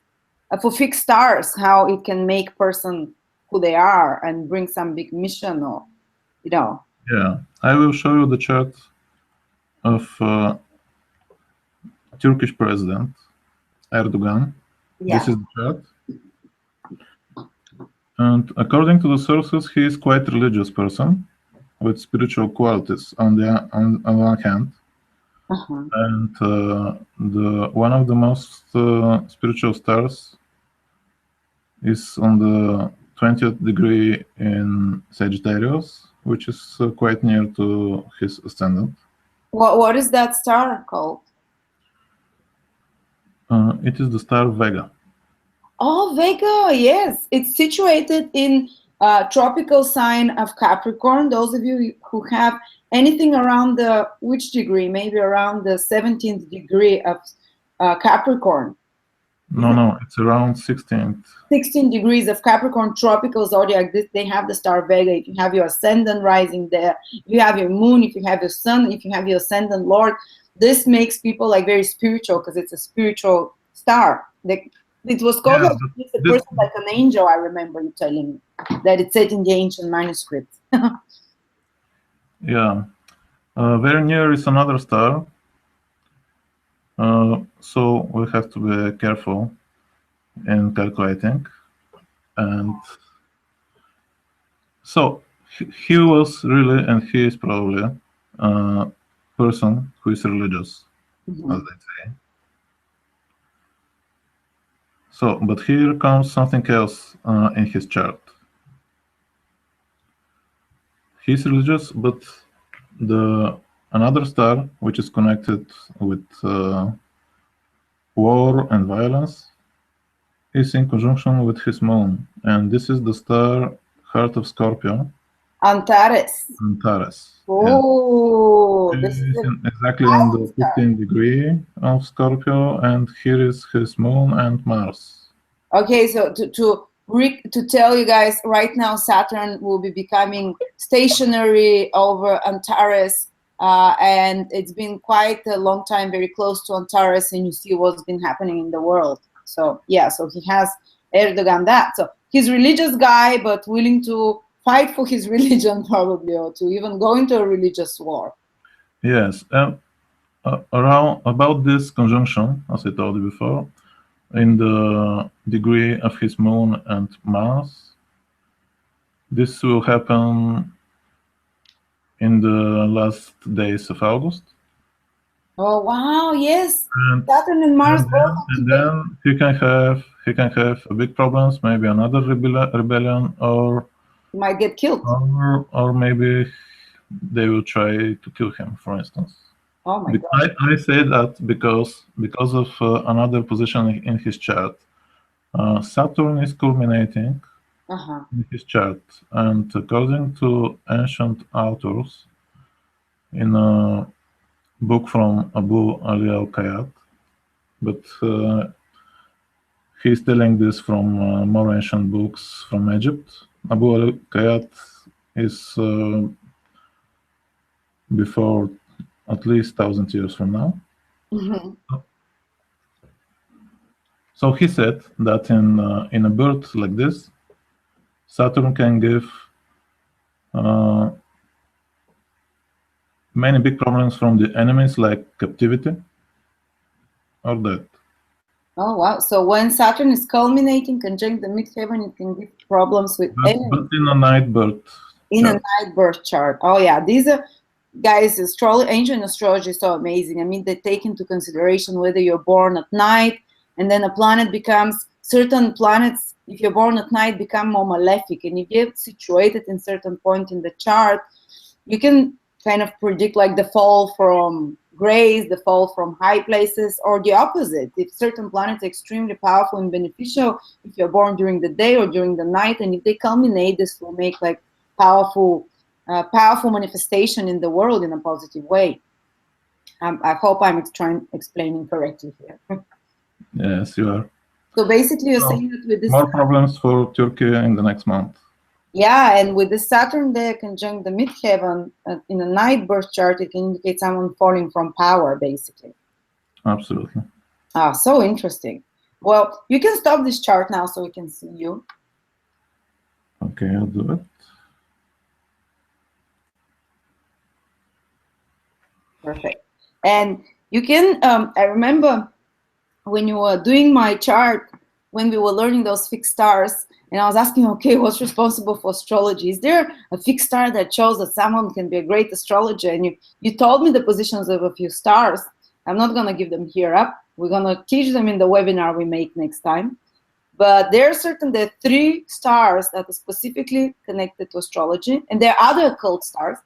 S1: for fixed stars, how it can make person who they are and bring some big mission, or, you know?
S2: Yeah, I will show you the chart of Turkish president Erdogan.
S1: Yeah.
S2: This is the chart. And according to the sources, he is quite a religious person with spiritual qualities on one hand.
S1: Uh-huh.
S2: And the one of the most spiritual stars is on the 20th degree in Sagittarius, which is quite near to his ascendant.
S1: What is that star called?
S2: It is the star Vega.
S1: Oh, Vega, yes. It's situated in tropical sign of Capricorn. Those of you who have anything around the, which degree? Maybe around the 17th degree of Capricorn.
S2: No, it's around 16th.
S1: 16 degrees of Capricorn tropical zodiac. They have the star Vega. If you have your ascendant rising there, if you have your moon, if you have your sun, if you have your ascendant Lord, this makes people like very spiritual because it's a spiritual star. It was called like a person like an angel. I remember you telling me that it's said in the ancient manuscripts.
S2: Yeah, very near is another star. So we have to be careful in calculating. And so he was really, and he is probably a person who is religious, as they say. So, but here comes something else in his chart. He's religious, but another star, which is connected with war and violence, is in conjunction with his moon, and this is the star Heart of Scorpio.
S1: Antares.
S2: Oh, yeah. This is exactly on the 15th degree of Scorpio, and here is his moon and Mars.
S1: Okay, so to tell you guys, right now Saturn will be becoming stationary over Antares, and it's been quite a long time very close to Antares, and you see what's been happening in the world. So yeah, so he has Erdogan that. So he's a religious guy, but willing to fight for his religion probably, or to even go into a religious war.
S2: Yes, about this conjunction, as I told you before, in the degree of his moon and Mars, this will happen in the last days of August.
S1: Oh wow! Yes, Saturn and Mars both.
S2: And then he can have big problems, maybe another rebellion, or
S1: he might get killed,
S2: or maybe they will try to kill him, for instance.
S1: Oh my God!
S2: I say that because of another position in his chart. Saturn is culminating in his chart, and according to ancient authors, in a book from Abu Ali al-Khayyat, but he's telling this from more ancient books from Egypt. Abu Ali al-Khayyat is before at least 1,000 years from now. So he said that in a birth like this, Saturn can give many big problems from the enemies, like captivity or death.
S1: Oh wow! So when Saturn is culminating, conjunct the midheaven, it can give problems with enemies.
S2: But in a night birth.
S1: In a night birth chart. Oh yeah, these are guys. Ancient astrology is so amazing. I mean, they take into consideration whether you're born at night, and then a planet becomes, certain planets, if you're born at night, become more malefic, and if you get situated in certain point in the chart, you can kind of predict like the fall from grace, the fall from high places, or the opposite. If certain planets are extremely powerful and beneficial, if you're born during the day or during the night, and if they culminate, this will make like powerful manifestation in the world in a positive way. I hope I'm explaining correctly here.
S2: Yes, you are.
S1: So basically, you're
S2: So,
S1: saying that with this,
S2: more problems for Turkey in the next month.
S1: yeah, and with the Saturn there conjunct the midheaven in a night birth chart, it can indicate someone falling from power, basically.
S2: Absolutely.
S1: Ah, so interesting. Well, you can stop this chart now so we can see you.
S2: Okay, I'll do it.
S1: Perfect. And you can, I remember when you were doing my chart, when we were learning those fixed stars, and I was asking, okay, what's responsible for astrology? Is there a fixed star that shows that someone can be a great astrologer? And you told me the positions of a few stars. I'm not going to give them here up. We're going to teach them in the webinar we make next time. But there are 3 stars that are specifically connected to astrology, and there are other occult stars.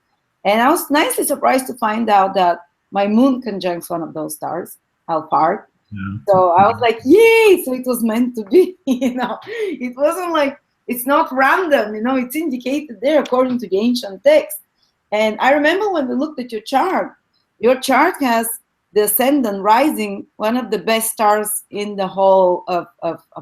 S1: And I was nicely surprised to find out that my moon conjuncts one of those stars, Alphard.
S2: Yeah.
S1: So I was like, yay! So it was meant to be, It wasn't like, it's not random, it's indicated there according to the ancient text. And I remember when we looked at your chart has the ascendant rising, one of the best stars in the whole of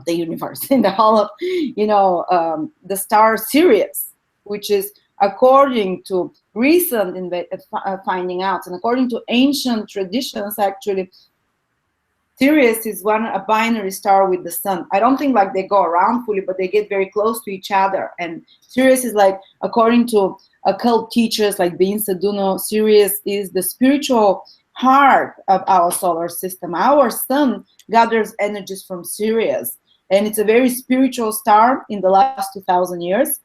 S1: the universe, in the whole of, the star Sirius, which is according to recent finding out, and according to ancient traditions, actually, Sirius is a binary star with the sun. I don't think like they go around fully, but they get very close to each other. And Sirius is like, according to occult teachers like Bein Saduno, Sirius is the spiritual heart of our solar system. Our sun gathers energies from Sirius, and it's a very spiritual star in the last 2,000 years.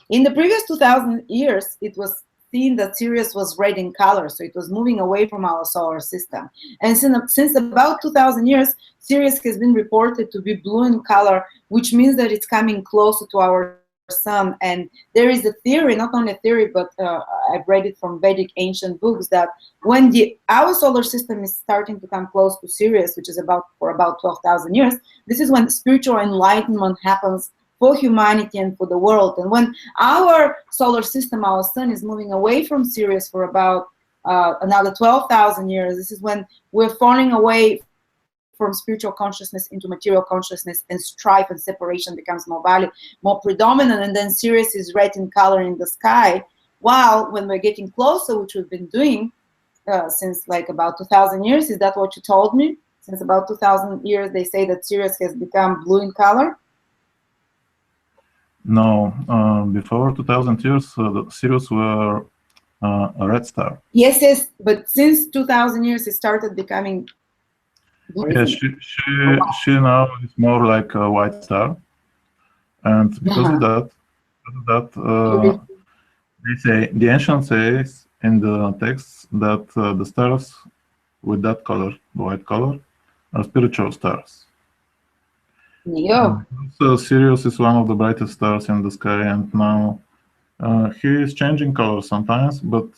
S1: In the previous 2,000 years, it was seen that Sirius was red in color, so it was moving away from our solar system. And since about 2,000 years, Sirius has been reported to be blue in color, which means that it's coming closer to our sun. And there is a theory, not only a theory, but I've read it from Vedic ancient books, that when our solar system is starting to come close to Sirius, which is for about 12,000 years, this is when spiritual enlightenment happens for humanity and for the world. And when our solar system, our sun, is moving away from Sirius for about another 12,000 years, this is when we're falling away from spiritual consciousness into material consciousness, and strife and separation becomes more predominant, and then Sirius is red in color in the sky. While when we're getting closer, which we've been doing since like about 2,000 years, is that what you told me? Since about 2,000 years, they say that Sirius has become blue in color?
S2: No, before 2,000 years, the Sirius were a red star.
S1: Yes, but since 2,000 years, it started becoming blue.
S2: Yes, she now is more like a white star, and because of that, they say, the ancient says in the texts that the stars with that color, the white color, are spiritual stars.
S1: Yeah.
S2: So Sirius is one of the brightest stars in the sky, and now he is changing color sometimes, but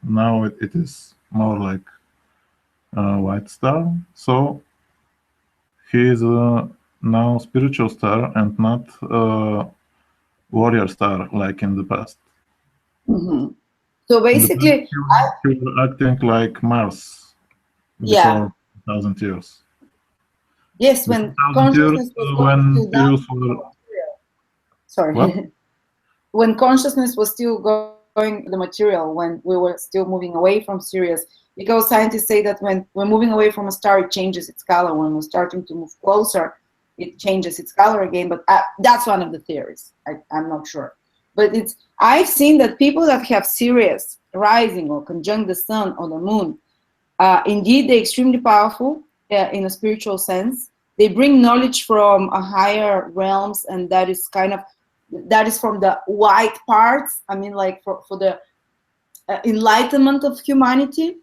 S2: now it is more like a white star. So he is now spiritual star and not a warrior star like in the past.
S1: Mm-hmm. So basically,
S2: he was acting like Mars before 1,000 years.
S1: Yes, when consciousness was
S2: Sirius were...
S1: Sorry.
S2: What?
S1: When consciousness was still going the material, when we were still moving away from Sirius, because scientists say that when we're moving away from a star, it changes its color. When we're starting to move closer, it changes its color again. But that's one of the theories. I'm not sure. But I've seen that people that have Sirius rising or conjunct the sun or the moon, indeed, they're extremely powerful in a spiritual sense. They bring knowledge from a higher realms, and that is from the white parts. I mean, like for the enlightenment of humanity.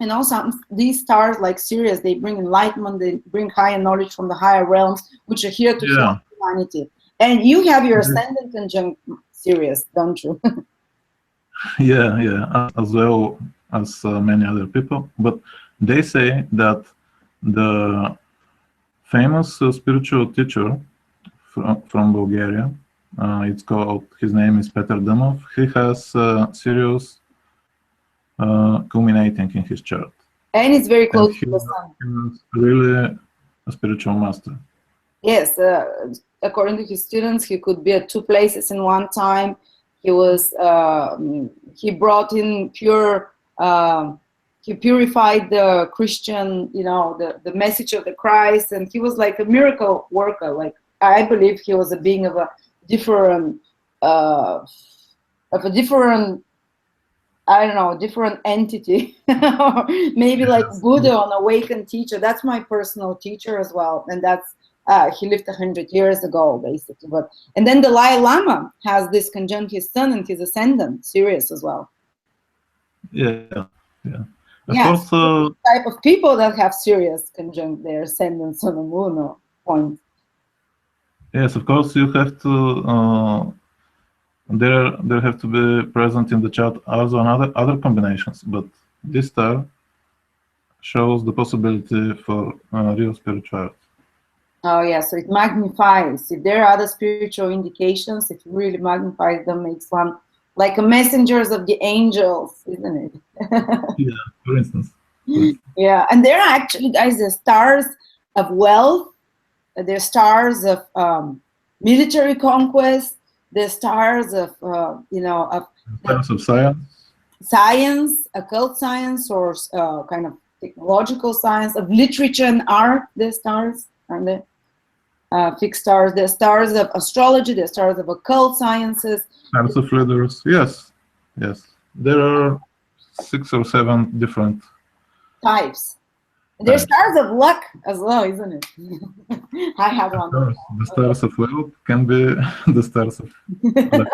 S1: And also these stars like Sirius, they bring enlightenment, they bring higher knowledge from the higher realms, which are here to help humanity. And you have your ascendant conjunct Sirius, don't you?
S2: Yeah, as well as many other people. But they say that the famous spiritual teacher from Bulgaria, his name is Peter Demov. He has Sirius culminating in his chart.
S1: And it's very
S2: And
S1: close
S2: he
S1: to the sun.
S2: was really a spiritual master.
S1: Yes, according to his students, he could be at two places in one time. He was he brought in pure. He purified the Christian, you know, the message of the Christ, and he was like a miracle worker. Like, I believe he was a being of a different, I don't know, different entity. Maybe like Buddha, an awakened teacher. That's my personal teacher as well, and that's he lived 100 years ago, basically. But and then the Dalai Lama has this conjunct his sun and his ascendant, Sirius, as well.
S2: Yeah, yeah. Of
S1: Yes,
S2: course,
S1: type of people that have Sirius conjunct their ascendants on the moon or point.
S2: yes, of course, you have to. There have to be present in the chart also other combinations, but this star shows the possibility for real spirituality.
S1: Oh yeah, so it magnifies. If there are other spiritual indications, it really magnifies them, makes one like a messengers of the angels, isn't it?
S2: Yeah, for instance.
S1: Yeah, and there are actually, guys, the stars of wealth, the stars of military conquest, the stars of of
S2: Stars of science.
S1: Science, occult science, or kind of technological science, of literature and art. The stars and the fixed stars, the stars of astrology, the stars of occult sciences.
S2: Stars of leaders. Yes, yes. There are 6 or 7 different
S1: Types. There's stars of luck as well, isn't it? I have one.
S2: The stars of wealth can be the stars of luck.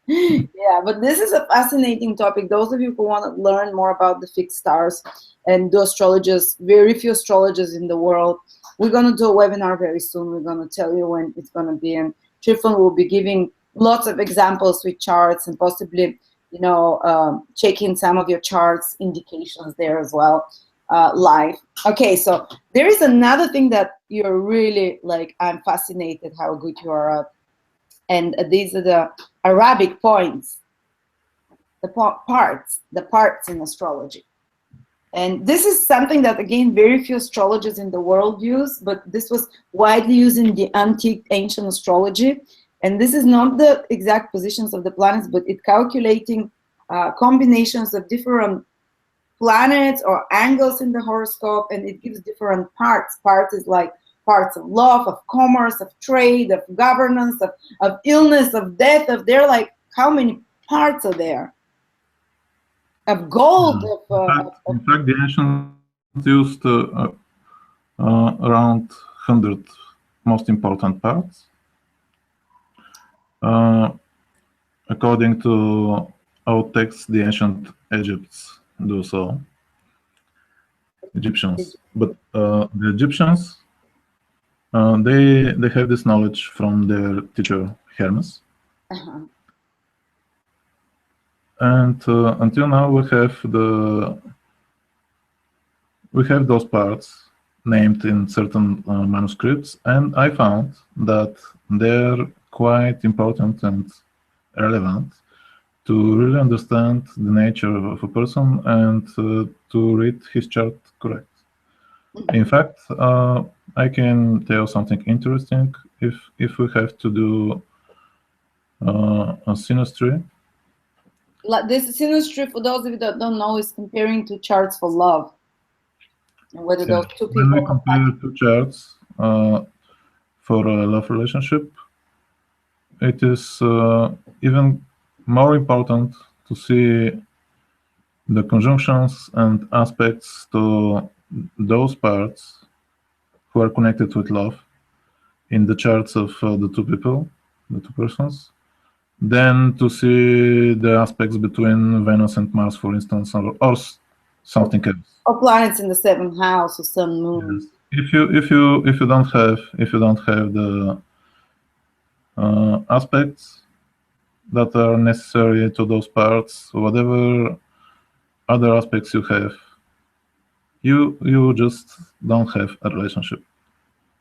S1: Yeah, but this is a fascinating topic. Those of you who want to learn more about the fixed stars and do astrologers, very few astrologers in the world, we're going to do a webinar very soon. We're going to tell you when it's going to be, and Trifon will be giving lots of examples with charts and possibly, checking some of your charts indications there as well, live. Okay, so there is another thing that you're really like, I'm fascinated how good you are at. And these are the Arabic points, the parts in astrology. And this is something that, again, very few astrologers in the world use, but this was widely used in the antique ancient astrology. And this is not the exact positions of the planets, but it's calculating combinations of different planets or angles in the horoscope, and it gives different parts. Parts is like parts of love, of commerce, of trade, of governance, of illness, of death, they're like, how many parts are there? Of gold.
S2: In fact, the ancients used around 100 most important parts. According to our texts, the ancient Egypts do so. Egyptians. But the Egyptians, they have this knowledge from their teacher Hermes. And until now, we have those parts named in certain manuscripts, and I found that they're quite important and relevant to really understand the nature of a person and to read his chart correct. In fact, I can tell something interesting. If we have to do a synastry.
S1: This synastry, for those of you that don't know, is comparing two charts for love. And whether those two people.
S2: When we compare two charts for a love relationship, it is even more important to see the conjunctions and aspects to those parts who are connected with love in the charts of the two people, the two persons, than to see the aspects between Venus and Mars, for instance, or something else.
S1: Or planets in the 7th house, or sun, moon.
S2: Yes. If you don't have the aspects that are necessary to those parts, whatever other aspects you have, you just don't have a relationship.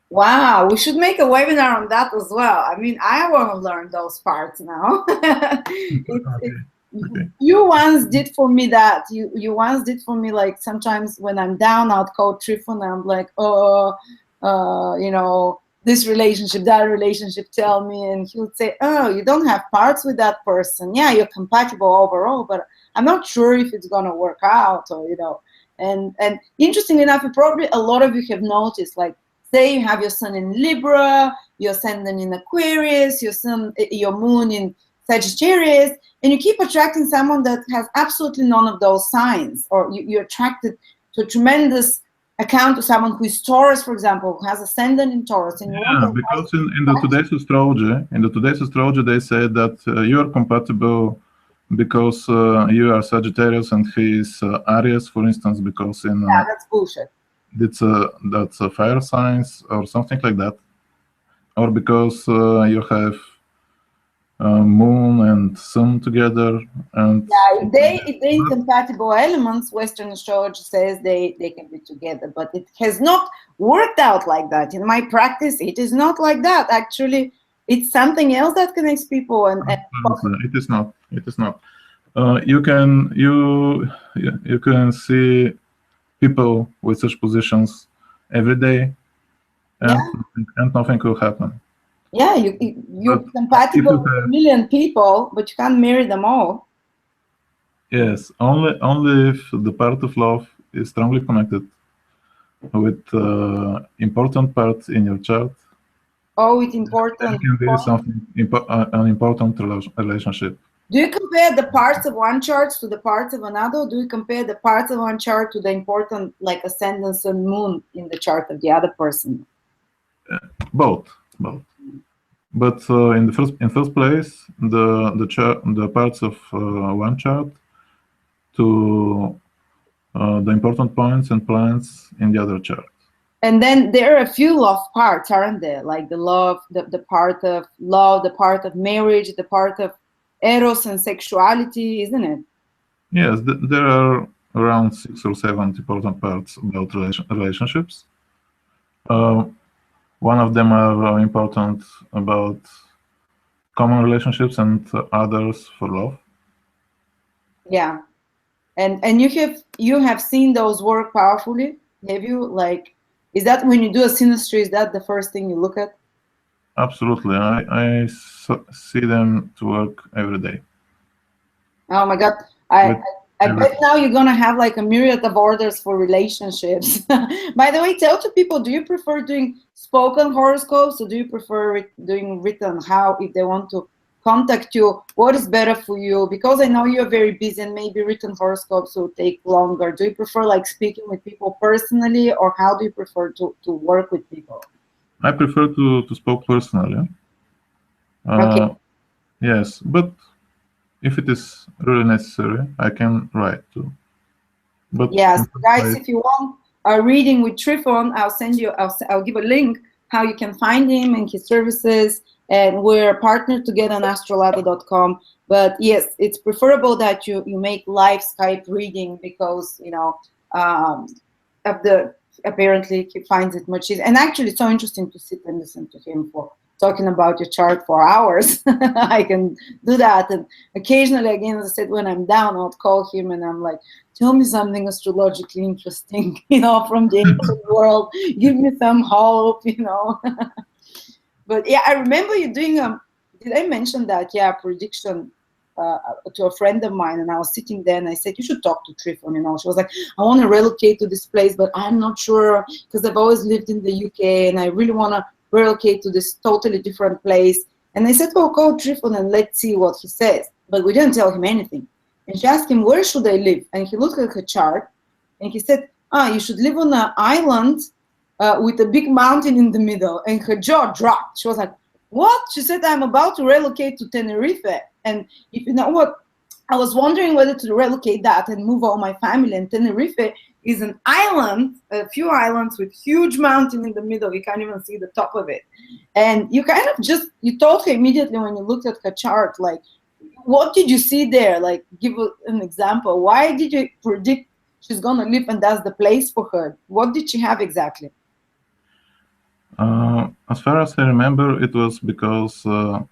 S1: Wow, we should make a webinar on that as well. I mean, I want to learn those parts now.
S2: Okay.
S1: You once did for me that. You once did for me, like, sometimes when I'm down, I'll call Trifon and I'm like, oh, you know, this relationship, that relationship, tell me. And he would say, oh, you don't have parts with that person. Yeah, you're compatible overall, but I'm not sure if it's going to work out, or, you know. And interestingly enough, probably a lot of you have noticed, like, say you have your sun in Libra, your ascendant in Aquarius, your moon in Sagittarius, and you keep attracting someone that has absolutely none of those signs, or you're attracted to a tremendous account to someone who is Taurus, for example, who has ascendant in Taurus, and you
S2: Yeah,
S1: want
S2: because in the today's astrology, they say that you are compatible because you are Sagittarius and he is Aries, for instance, because
S1: yeah, that's bullshit.
S2: that's a fire signs or something like that, or because you have moon and sun together, and
S1: yeah, if they incompatible elements, Western astrology says they can be together, but it has not worked out like that. In my practice, it is not like that. Actually, it's something else that connects people. And
S2: it is not. It is not. You can see people with such positions every day, and nothing will happen.
S1: Yeah, you're compatible with a million people, but you can't marry them all.
S2: Yes, only if the part of love is strongly connected with important parts in your chart.
S1: Oh, it's important.
S2: That can be something an important relationship.
S1: Do you compare the parts of one chart to the parts of another? Or do you compare the parts of one chart to the important, like, ascendants and moon in the chart of the other person?
S2: Both. But in first place, the parts of one chart to the important points and planets in the other chart.
S1: And then there are a few love parts, aren't there? Like the love, the part of love, the part of marriage, the part of eros and sexuality, isn't it?
S2: Yes, there are around 6 or 7 important parts about relationships. One of them are important about common relationships and others for love.
S1: Yeah, and you have seen those work powerfully. Have you, like, is that when you do a synastry, is that the first thing you look at?
S2: Absolutely, I see them to work every day.
S1: Oh my God, I bet now you're gonna have like a myriad of orders for relationships. By the way, tell to people, do you prefer doing spoken horoscopes, or do you prefer doing written? How, if they want to contact you, what is better for you? Because I know you're very busy and maybe written horoscopes will take longer. Do you prefer like speaking with people personally, or how do you prefer to work with people?
S2: I prefer to speak personally.
S1: Okay.
S2: Yes, but if it is really necessary, I can write too. But
S1: yes, guys, if you want a reading with Trifon, I'll send you. I'll give a link how you can find him and his services. And we're partnered together on Astrolada.com. But yes, it's preferable that you make live Skype reading, because of the apparently he finds it much easier. And actually, it's so interesting to sit and listen to him for talking about your chart for hours. I can do that. And occasionally, again, as I said, when I'm down, I'll call him and I'm like, tell me something astrologically interesting, from the ancient world. Give me some hope, But yeah, I remember you doing did I mention that? Yeah, prediction to a friend of mine, and I was sitting there and I said, you should talk to Trifon. She was like, I want to relocate to this place, but I'm not sure, because I've always lived in the UK and I really want to relocate to this totally different place. And I said, well, call Trifon and let's see what he says. But we didn't tell him anything. And she asked him, where should I live? And he looked at her chart and he said, you should live on an island with a big mountain in the middle. And her jaw dropped. She was like, what? She said, I'm about to relocate to Tenerife. And if you know what, I was wondering whether to relocate that and move all my family. And Tenerife is an island, a few islands with huge mountain in the middle. You can't even see the top of it. And you kind of you told her immediately when you looked at her chart, like, what did you see there? Like, give an example. Why did you predict she's going to live and that's the place for her? What did she have exactly?
S2: As far as I remember, it was because the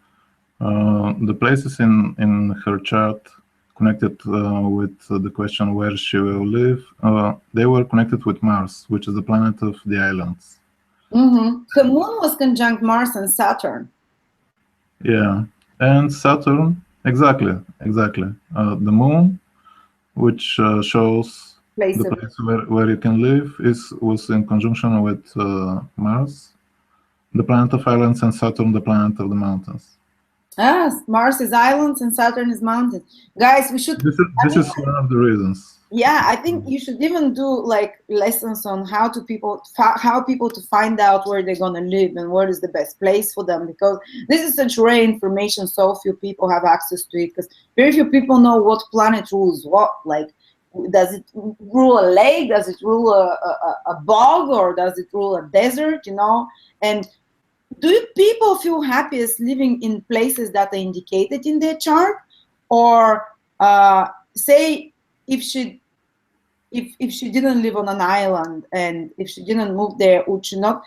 S2: places in her chart connected with the question where she will live. They were connected with Mars, which is the planet of the islands.
S1: The moon was conjunct Mars and Saturn.
S2: Yeah, and Saturn, exactly. The moon, which shows the place where you can live, was in conjunction with Mars, the planet of islands, and Saturn, the planet of the mountains.
S1: Ah, Mars is islands and Saturn is mountains. Guys, we should.
S2: This is one of the reasons.
S1: Yeah, I think you should even do like lessons on how people to find out where they're gonna live and what is the best place for them, because this is such rare information. So few people have access to it, because very few people know what planet rules what. Like, does it rule a lake? Does it rule a bog, or does it rule a desert? You know, and do people feel happiest living in places that are indicated in their chart, or say if she didn't live on an island and if she didn't move there, would she not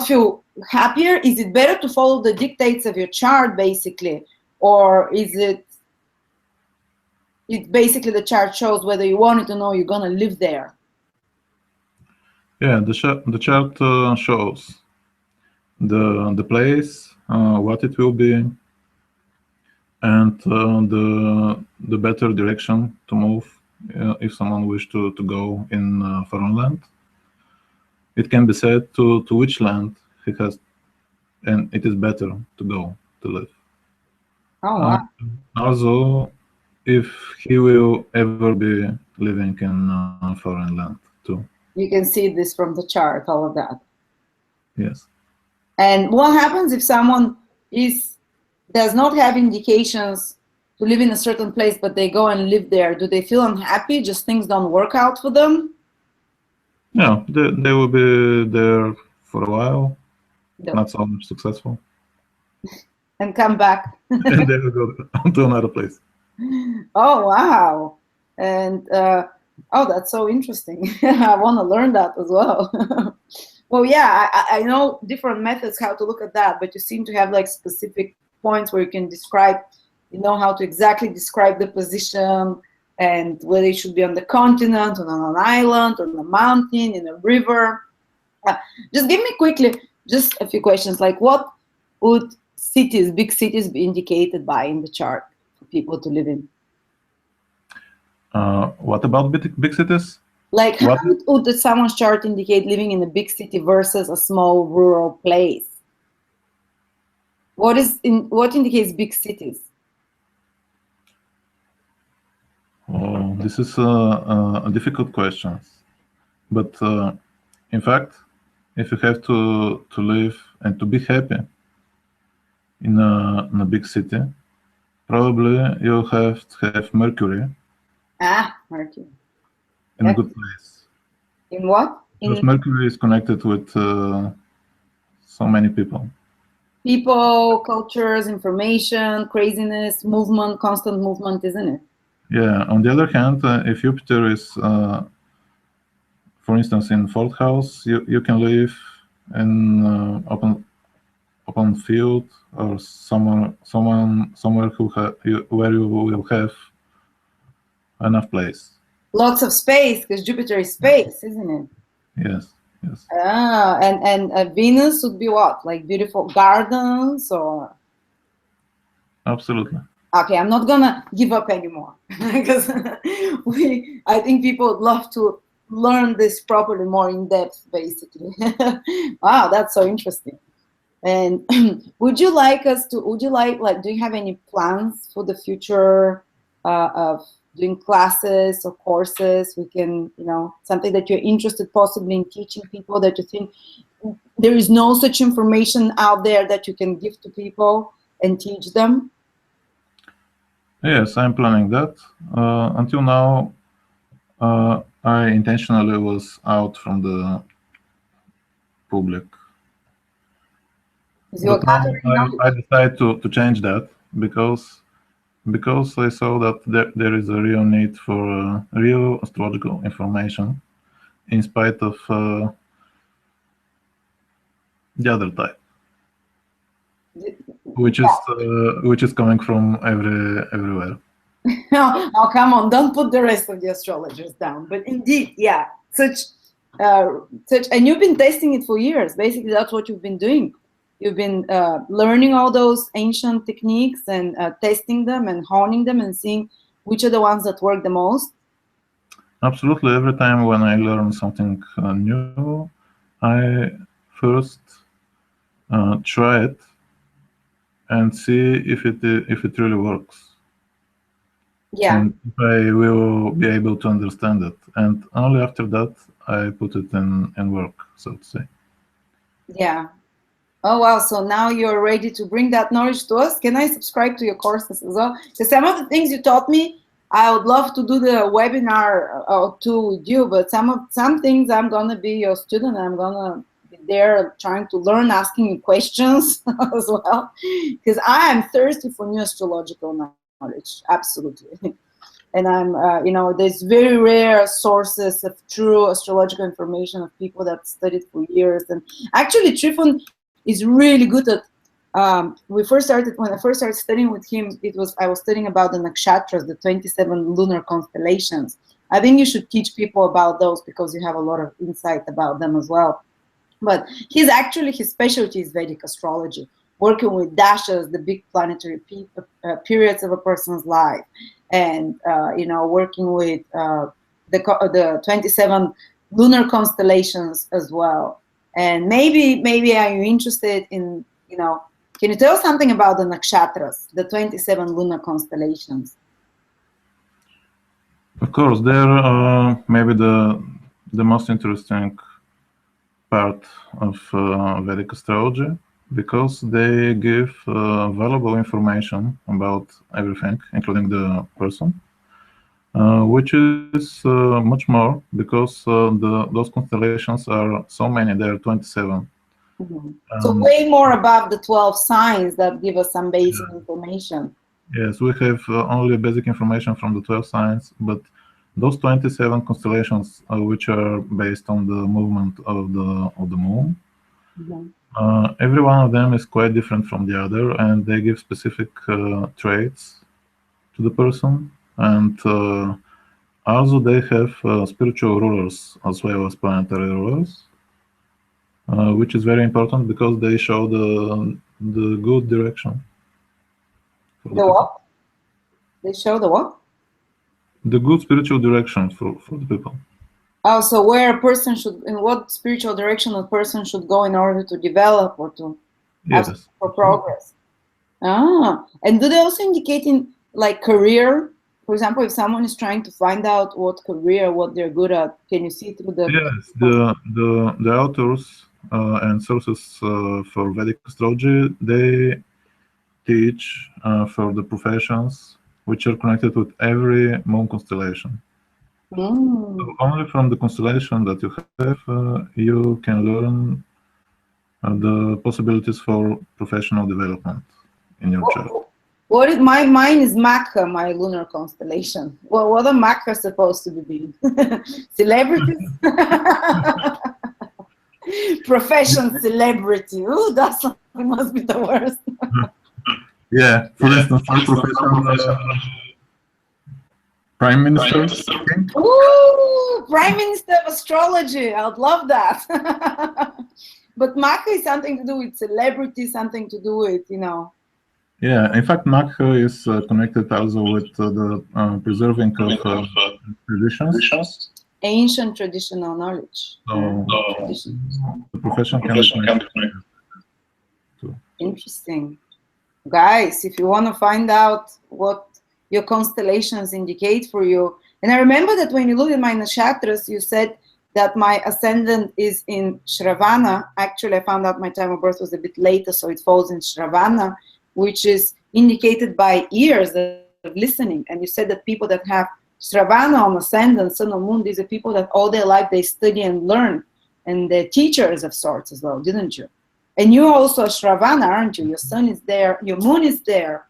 S1: feel happier? Is it better to follow the dictates of your chart basically, or is it basically the chart shows whether you wanted to know you're gonna live there?
S2: Yeah, the chart shows the place, what it will be, and the better direction to move if someone wish to go in foreign land. It can be said to which land he has, and it is better to go to live.
S1: Oh, wow.
S2: Also, if he will ever be living in foreign land too.
S1: You can see this from the chart, all of that.
S2: Yes.
S1: And what happens if someone does not have indications to live in a certain place, but they go and live there? Do they feel unhappy? Just things don't work out for them?
S2: Yeah, they will be there for a while, not so much successful.
S1: And come back.
S2: And they will go to another place.
S1: Oh, wow. And oh, that's so interesting. I want to learn that as well. Well, yeah, I know different methods how to look at that, but you seem to have like specific points where you can describe, you know, how to exactly describe the position and whether it should be on the continent, or on an island, on a mountain, in a river. Just give me quickly just a few questions, like what would big cities be indicated by in the chart for people to live in?
S2: What about big cities?
S1: Like, how would someone's chart indicate living in a big city versus a small rural place? What indicates big cities?
S2: Oh, this is a difficult question. But in fact, if you have to live and to be happy in a big city, probably you'll have to have Mercury.
S1: Ah, Mercury.
S2: In a good place.
S1: In what?
S2: Because Mercury is connected with so many people.
S1: People, cultures, information, craziness, movement, constant movement, isn't it?
S2: Yeah. On the other hand, if Jupiter is, for instance, in fourth house, you can live in open field or somewhere where you will have enough place.
S1: Lots of space, because Jupiter is space, isn't it?
S2: Yes.
S1: Ah, and Venus would be what? Like beautiful gardens, or?
S2: Absolutely.
S1: Okay, I'm not gonna give up anymore because I think people would love to learn this properly, more in depth, basically. Wow, that's so interesting. And would you like, do you have any plans for the future of doing classes or courses? We can, something that you're interested possibly in teaching people, that you think there is no such information out there that you can give to people and teach them?
S2: Yes, I'm planning that. Until now, I intentionally was out from the public. But now I decided to change that because I saw that there is a real need for real astrological information in spite of the other type, which is coming from everywhere.
S1: Oh, come on, don't put the rest of the astrologers down. But indeed, yeah, and you've been testing it for years. Basically, that's what you've been doing. You've been learning all those ancient techniques and testing them and honing them and seeing which are the ones that work the most.
S2: Absolutely. Every time when I learn something new, I first try it and see if it really works.
S1: Yeah.
S2: And if I will be able to understand it. And only after that, I put it in work, so to say.
S1: Yeah. Oh, wow. So now you're ready to bring that knowledge to us. Can I subscribe to your courses as well? Because some of the things you taught me, I would love to do the webinar or two with you, but some things I'm going to be your student. I'm going to be there trying to learn, asking you questions as well. Because I am thirsty for new astrological knowledge. Absolutely. And I'm, there's very rare sources of true astrological information of people that studied for years. And actually, Trifon is really good at. When I first started studying with him, I was studying about the Nakshatras, the 27 lunar constellations. I think you should teach people about those because you have a lot of insight about them as well. But his specialty is Vedic astrology, working with dashas, the big planetary periods of a person's life, and working with the 27 lunar constellations as well. And maybe are you interested in, can you tell us something about the Nakshatras, the 27 lunar constellations?
S2: Of course, they're maybe the most interesting part of Vedic astrology, because they give valuable information about everything, including the person, which is much more because those constellations are so many. There are 27.
S1: Mm-hmm. So way more above the 12 signs that give us some basic information.
S2: Yes, we have only basic information from the 12 signs, but those 27 constellations, which are based on the movement of the moon, every one of them is quite different from the other, and they give specific traits to the person. And also they have spiritual rulers as well as planetary rulers, which is very important because they show the good direction.
S1: The what? They show the what?
S2: The good spiritual direction for the people.
S1: Oh, so where a person should, in what spiritual direction a person should go in order to develop or to ask for progress. Ah, and do they also indicate in like career? For example, if someone is trying to find out what career, what they're good at, can you see through the?
S2: Yes, the authors and sources for Vedic astrology, they teach for the professions which are connected with every moon constellation. So only from the constellation that you have, you can learn the possibilities for professional development in your chart.
S1: What is mine is Makha, my lunar constellation. Well, what are Makha supposed to be? Celebrities? Profession celebrity. Ooh, that must be the worst.
S2: Yeah, for instance, my profession, Prime Minister.
S1: Ooh, Prime Minister of Astrology. I'd love that. But Makha is something to do with celebrity, something to do with,
S2: Yeah, in fact, Makha is connected also with the preserving of traditions.
S1: Ancient traditional knowledge.
S2: So the profession can be connected to.
S1: Interesting. Guys, if you want to find out what your constellations indicate for you, and I remember that when you looked at my Nakshatras, you said that my ascendant is in Shravana. Actually, I found out my time of birth was a bit later, so it falls in Shravana, which is indicated by ears of listening. And you said that people that have Shravana on ascendant, sun or moon, these are people that all their life they study and learn, and they're teachers of sorts as well, didn't you? And you're also a Shravana, aren't you? Your sun is there, your moon is there,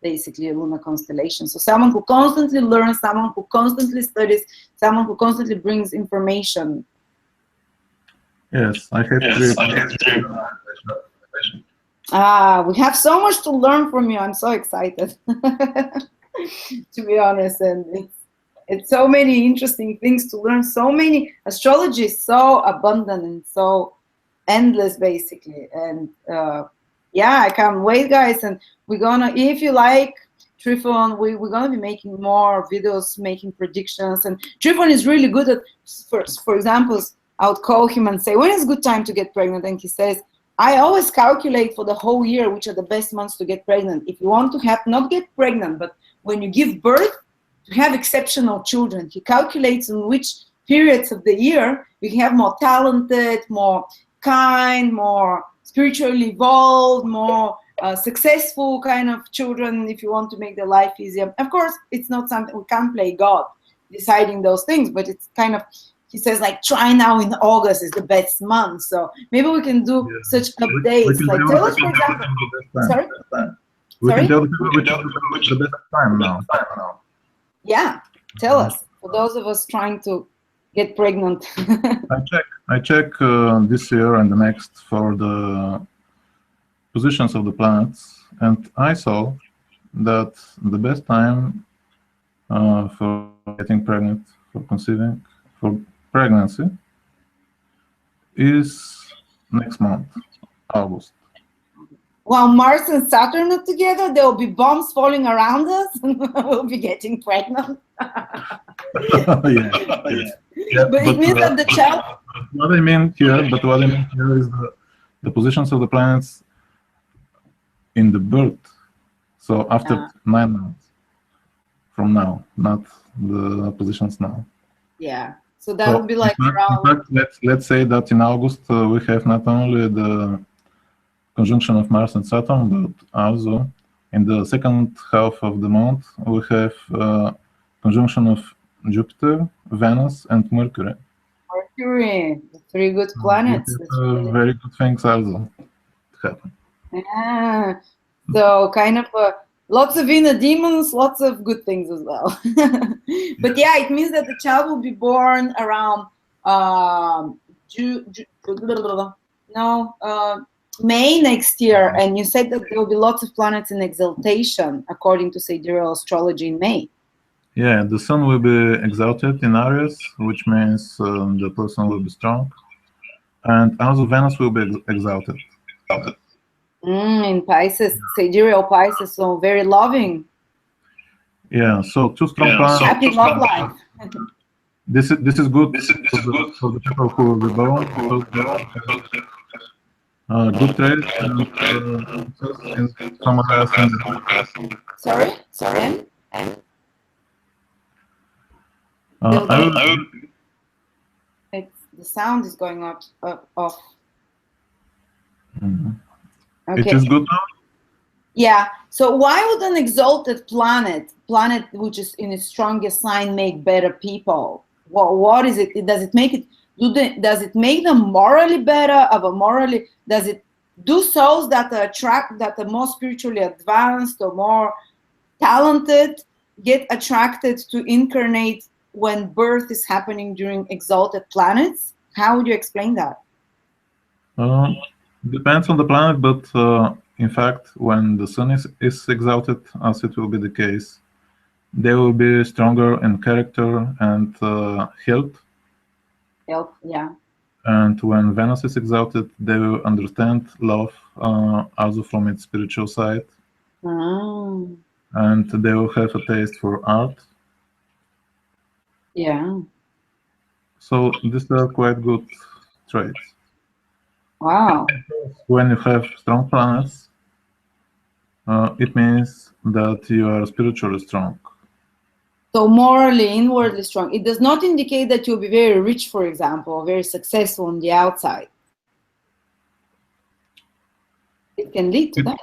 S1: basically a lunar constellation. So someone who constantly learns, someone who constantly studies, someone who constantly brings information.
S2: Yes, I have three.
S1: We have so much to learn from you. I'm so excited. to be honest, and it's so many interesting things to learn. So many astrology is so abundant and so endless, basically. And yeah, I can't wait, guys. And we're gonna, if you like Trifon, we're gonna be making more videos, making predictions. And Trifon is really good at, for example, I would call him and say, when is a good time to get pregnant? And he says, I always calculate for the whole year which are the best months to get pregnant. If you want to have, not get pregnant, but when you give birth, to have exceptional children. He calculates in which periods of the year you can have more talented, more kind, more spiritually evolved, more successful kind of children, if you want to make their life easier. Of course, it's not something, we can't play God deciding those things, but it's kind of, he says, like, try now in August is the best month. So maybe we can do such updates. Like, tell us, for example, sorry?
S2: We can tell the people which is the best time now.
S1: Yeah, tell us, for those of us trying to get pregnant.
S2: I check this year and the next for the positions of the planets, and I saw that the best time for getting pregnant, for conceiving, for pregnancy is next month, August.
S1: While Mars and Saturn are together, there will be bombs falling around us and we'll be getting pregnant.
S2: Yeah,
S1: but it means that the child...
S2: What I mean here is the positions of the planets in the birth. So after 9 months from now, not the positions now.
S1: Yeah, so that would be like around...
S2: In fact, let's say that in August we have not only the conjunction of Mars and Saturn, but also in the second half of the month we have conjunction of Jupiter, Venus, and Mercury.
S1: Mercury, the 3 good planets.
S2: Very good things also happen.
S1: Yeah, so kind of lots of inner demons, lots of good things as well. But yeah, it means that the child will be born around May next year, and you said that there will be lots of planets in exaltation according to sidereal astrology in May.
S2: Yeah, the sun will be exalted in Aries, which means the person will be strong, and also Venus will be exalted.
S1: In Pisces, sidereal Pisces, so very loving.
S2: Yeah, so 2 strong planets.
S1: Happy love life.
S2: This is good. For the people who will be born. Good trade and some
S1: Sorry? The sound is going off.
S2: Okay.
S1: Okay.
S2: It is good now?
S1: Yeah. So why would an exalted planet which is in its strongest sign, make better people? What is it? Does it make it? Does it make them morally better? Does it do souls that are more spiritually advanced or more talented get attracted to incarnate when birth is happening during exalted planets? How would you explain that?
S2: Depends on the planet, but in fact, when the sun is exalted, as it will be the case, they will be stronger in character and health.
S1: Health, yeah.
S2: And when Venus is exalted, they will understand love also from its spiritual side.
S1: Oh.
S2: And they will have a taste for art.
S1: Yeah.
S2: So these are quite good traits.
S1: Wow.
S2: When you have strong planets, it means that you are spiritually strong.
S1: So morally, inwardly strong. It does not indicate that you'll be very rich, for example, or very successful on the outside. It can lead to that.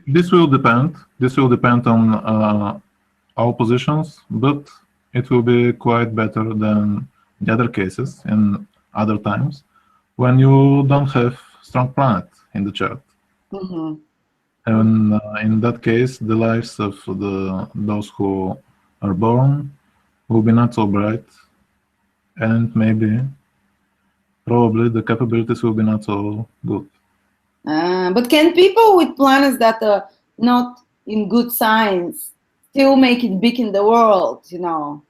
S2: This will depend. This will depend on all positions, but it will be quite better than the other cases in other times when you don't have strong planet in the chart.
S1: Mm-hmm.
S2: And in that case, the lives of those who are born will be not so bright, and probably the capabilities will be not so good.
S1: But can people with planets that are not in good signs still make it big in the world, you know.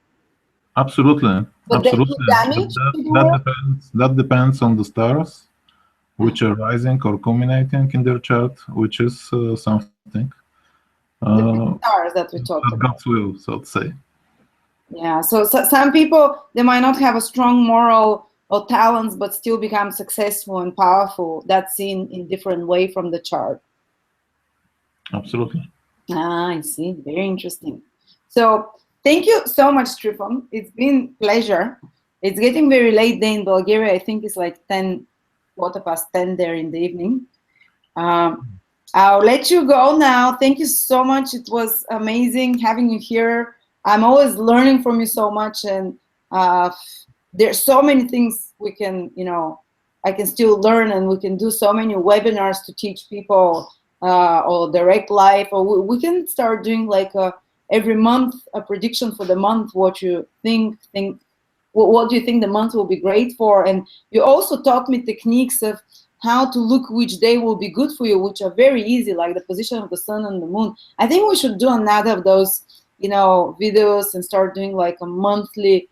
S2: Absolutely,
S1: But they do
S2: absolutely. But
S1: damage to the world.
S2: that depends on the stars, which are rising or culminating in their chart, which is something.
S1: The
S2: Uh,
S1: big stars that we talked
S2: God's
S1: about.
S2: will, so to say.
S1: Yeah, so some people, they might not have a strong moral or talents, but still become successful and powerful. That's seen in different way from the chart.
S2: Absolutely.
S1: Ah, I see. Very interesting. So thank you so much, Trifon. It's been pleasure. It's getting very late there in Bulgaria. I think it's like 10, quarter past 10 there in the evening. I'll let you go now. Thank you so much. It was amazing having you here. I'm always learning from you so much, and there's so many things we can, you know, I can still learn, and we can do so many webinars to teach people, or direct live, or we can start doing like every month a prediction for the month. What you think? What do you think the month will be great for? And you also taught me techniques of how to look which day will be good for you, which are very easy, like the position of the sun and the moon. I think we should do another of those, you know, videos and start doing like a monthly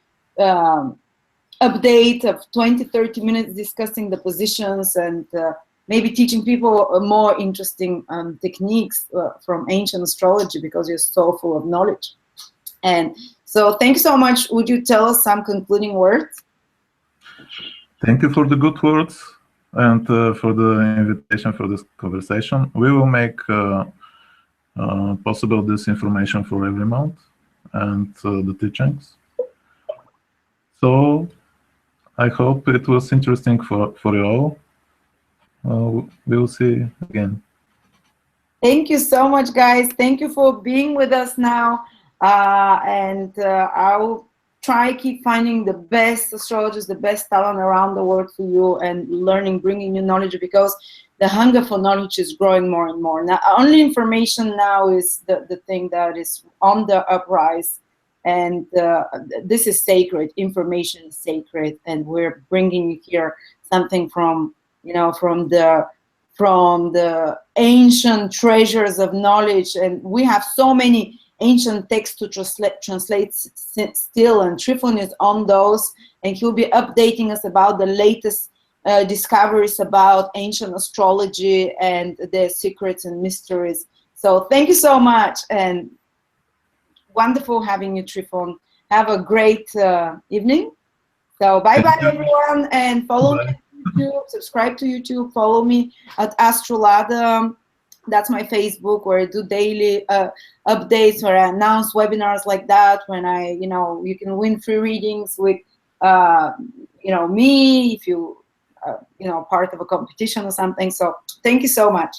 S1: update of 20-30 minutes discussing the positions, and maybe teaching people more interesting techniques from ancient astrology, because you're so full of knowledge. And so thank you so much. Would you tell us some concluding words?
S2: Thank you for the good words and for the invitation for this conversation. We will make possible this information for every month and the teachings. So I hope it was interesting for you all. We will see again.
S1: Thank you so much, guys. Thank you for being with us now. And I'll try keep finding the best astrologers, the best talent around the world for you, and learning, bringing you knowledge, because the hunger for knowledge is growing more and more. Now, only information now is the thing that is on the uprise. And this is sacred. Information is sacred. And we're bringing you here something from, you know, from the ancient treasures of knowledge. And we have so many ancient texts to translate still, and Trifon is on those, and he'll be updating us about the latest discoveries about ancient astrology and their secrets and mysteries. So thank you so much, and wonderful having you, Trifon. Have a great evening. So bye-bye, everyone, and follow me. YouTube, subscribe to YouTube, follow me at Astrolada. That's my Facebook, where I do daily updates, where I announce webinars like that, when I, you know, you can win free readings with, you know, me, if you, you know, part of a competition or something. So thank you so much.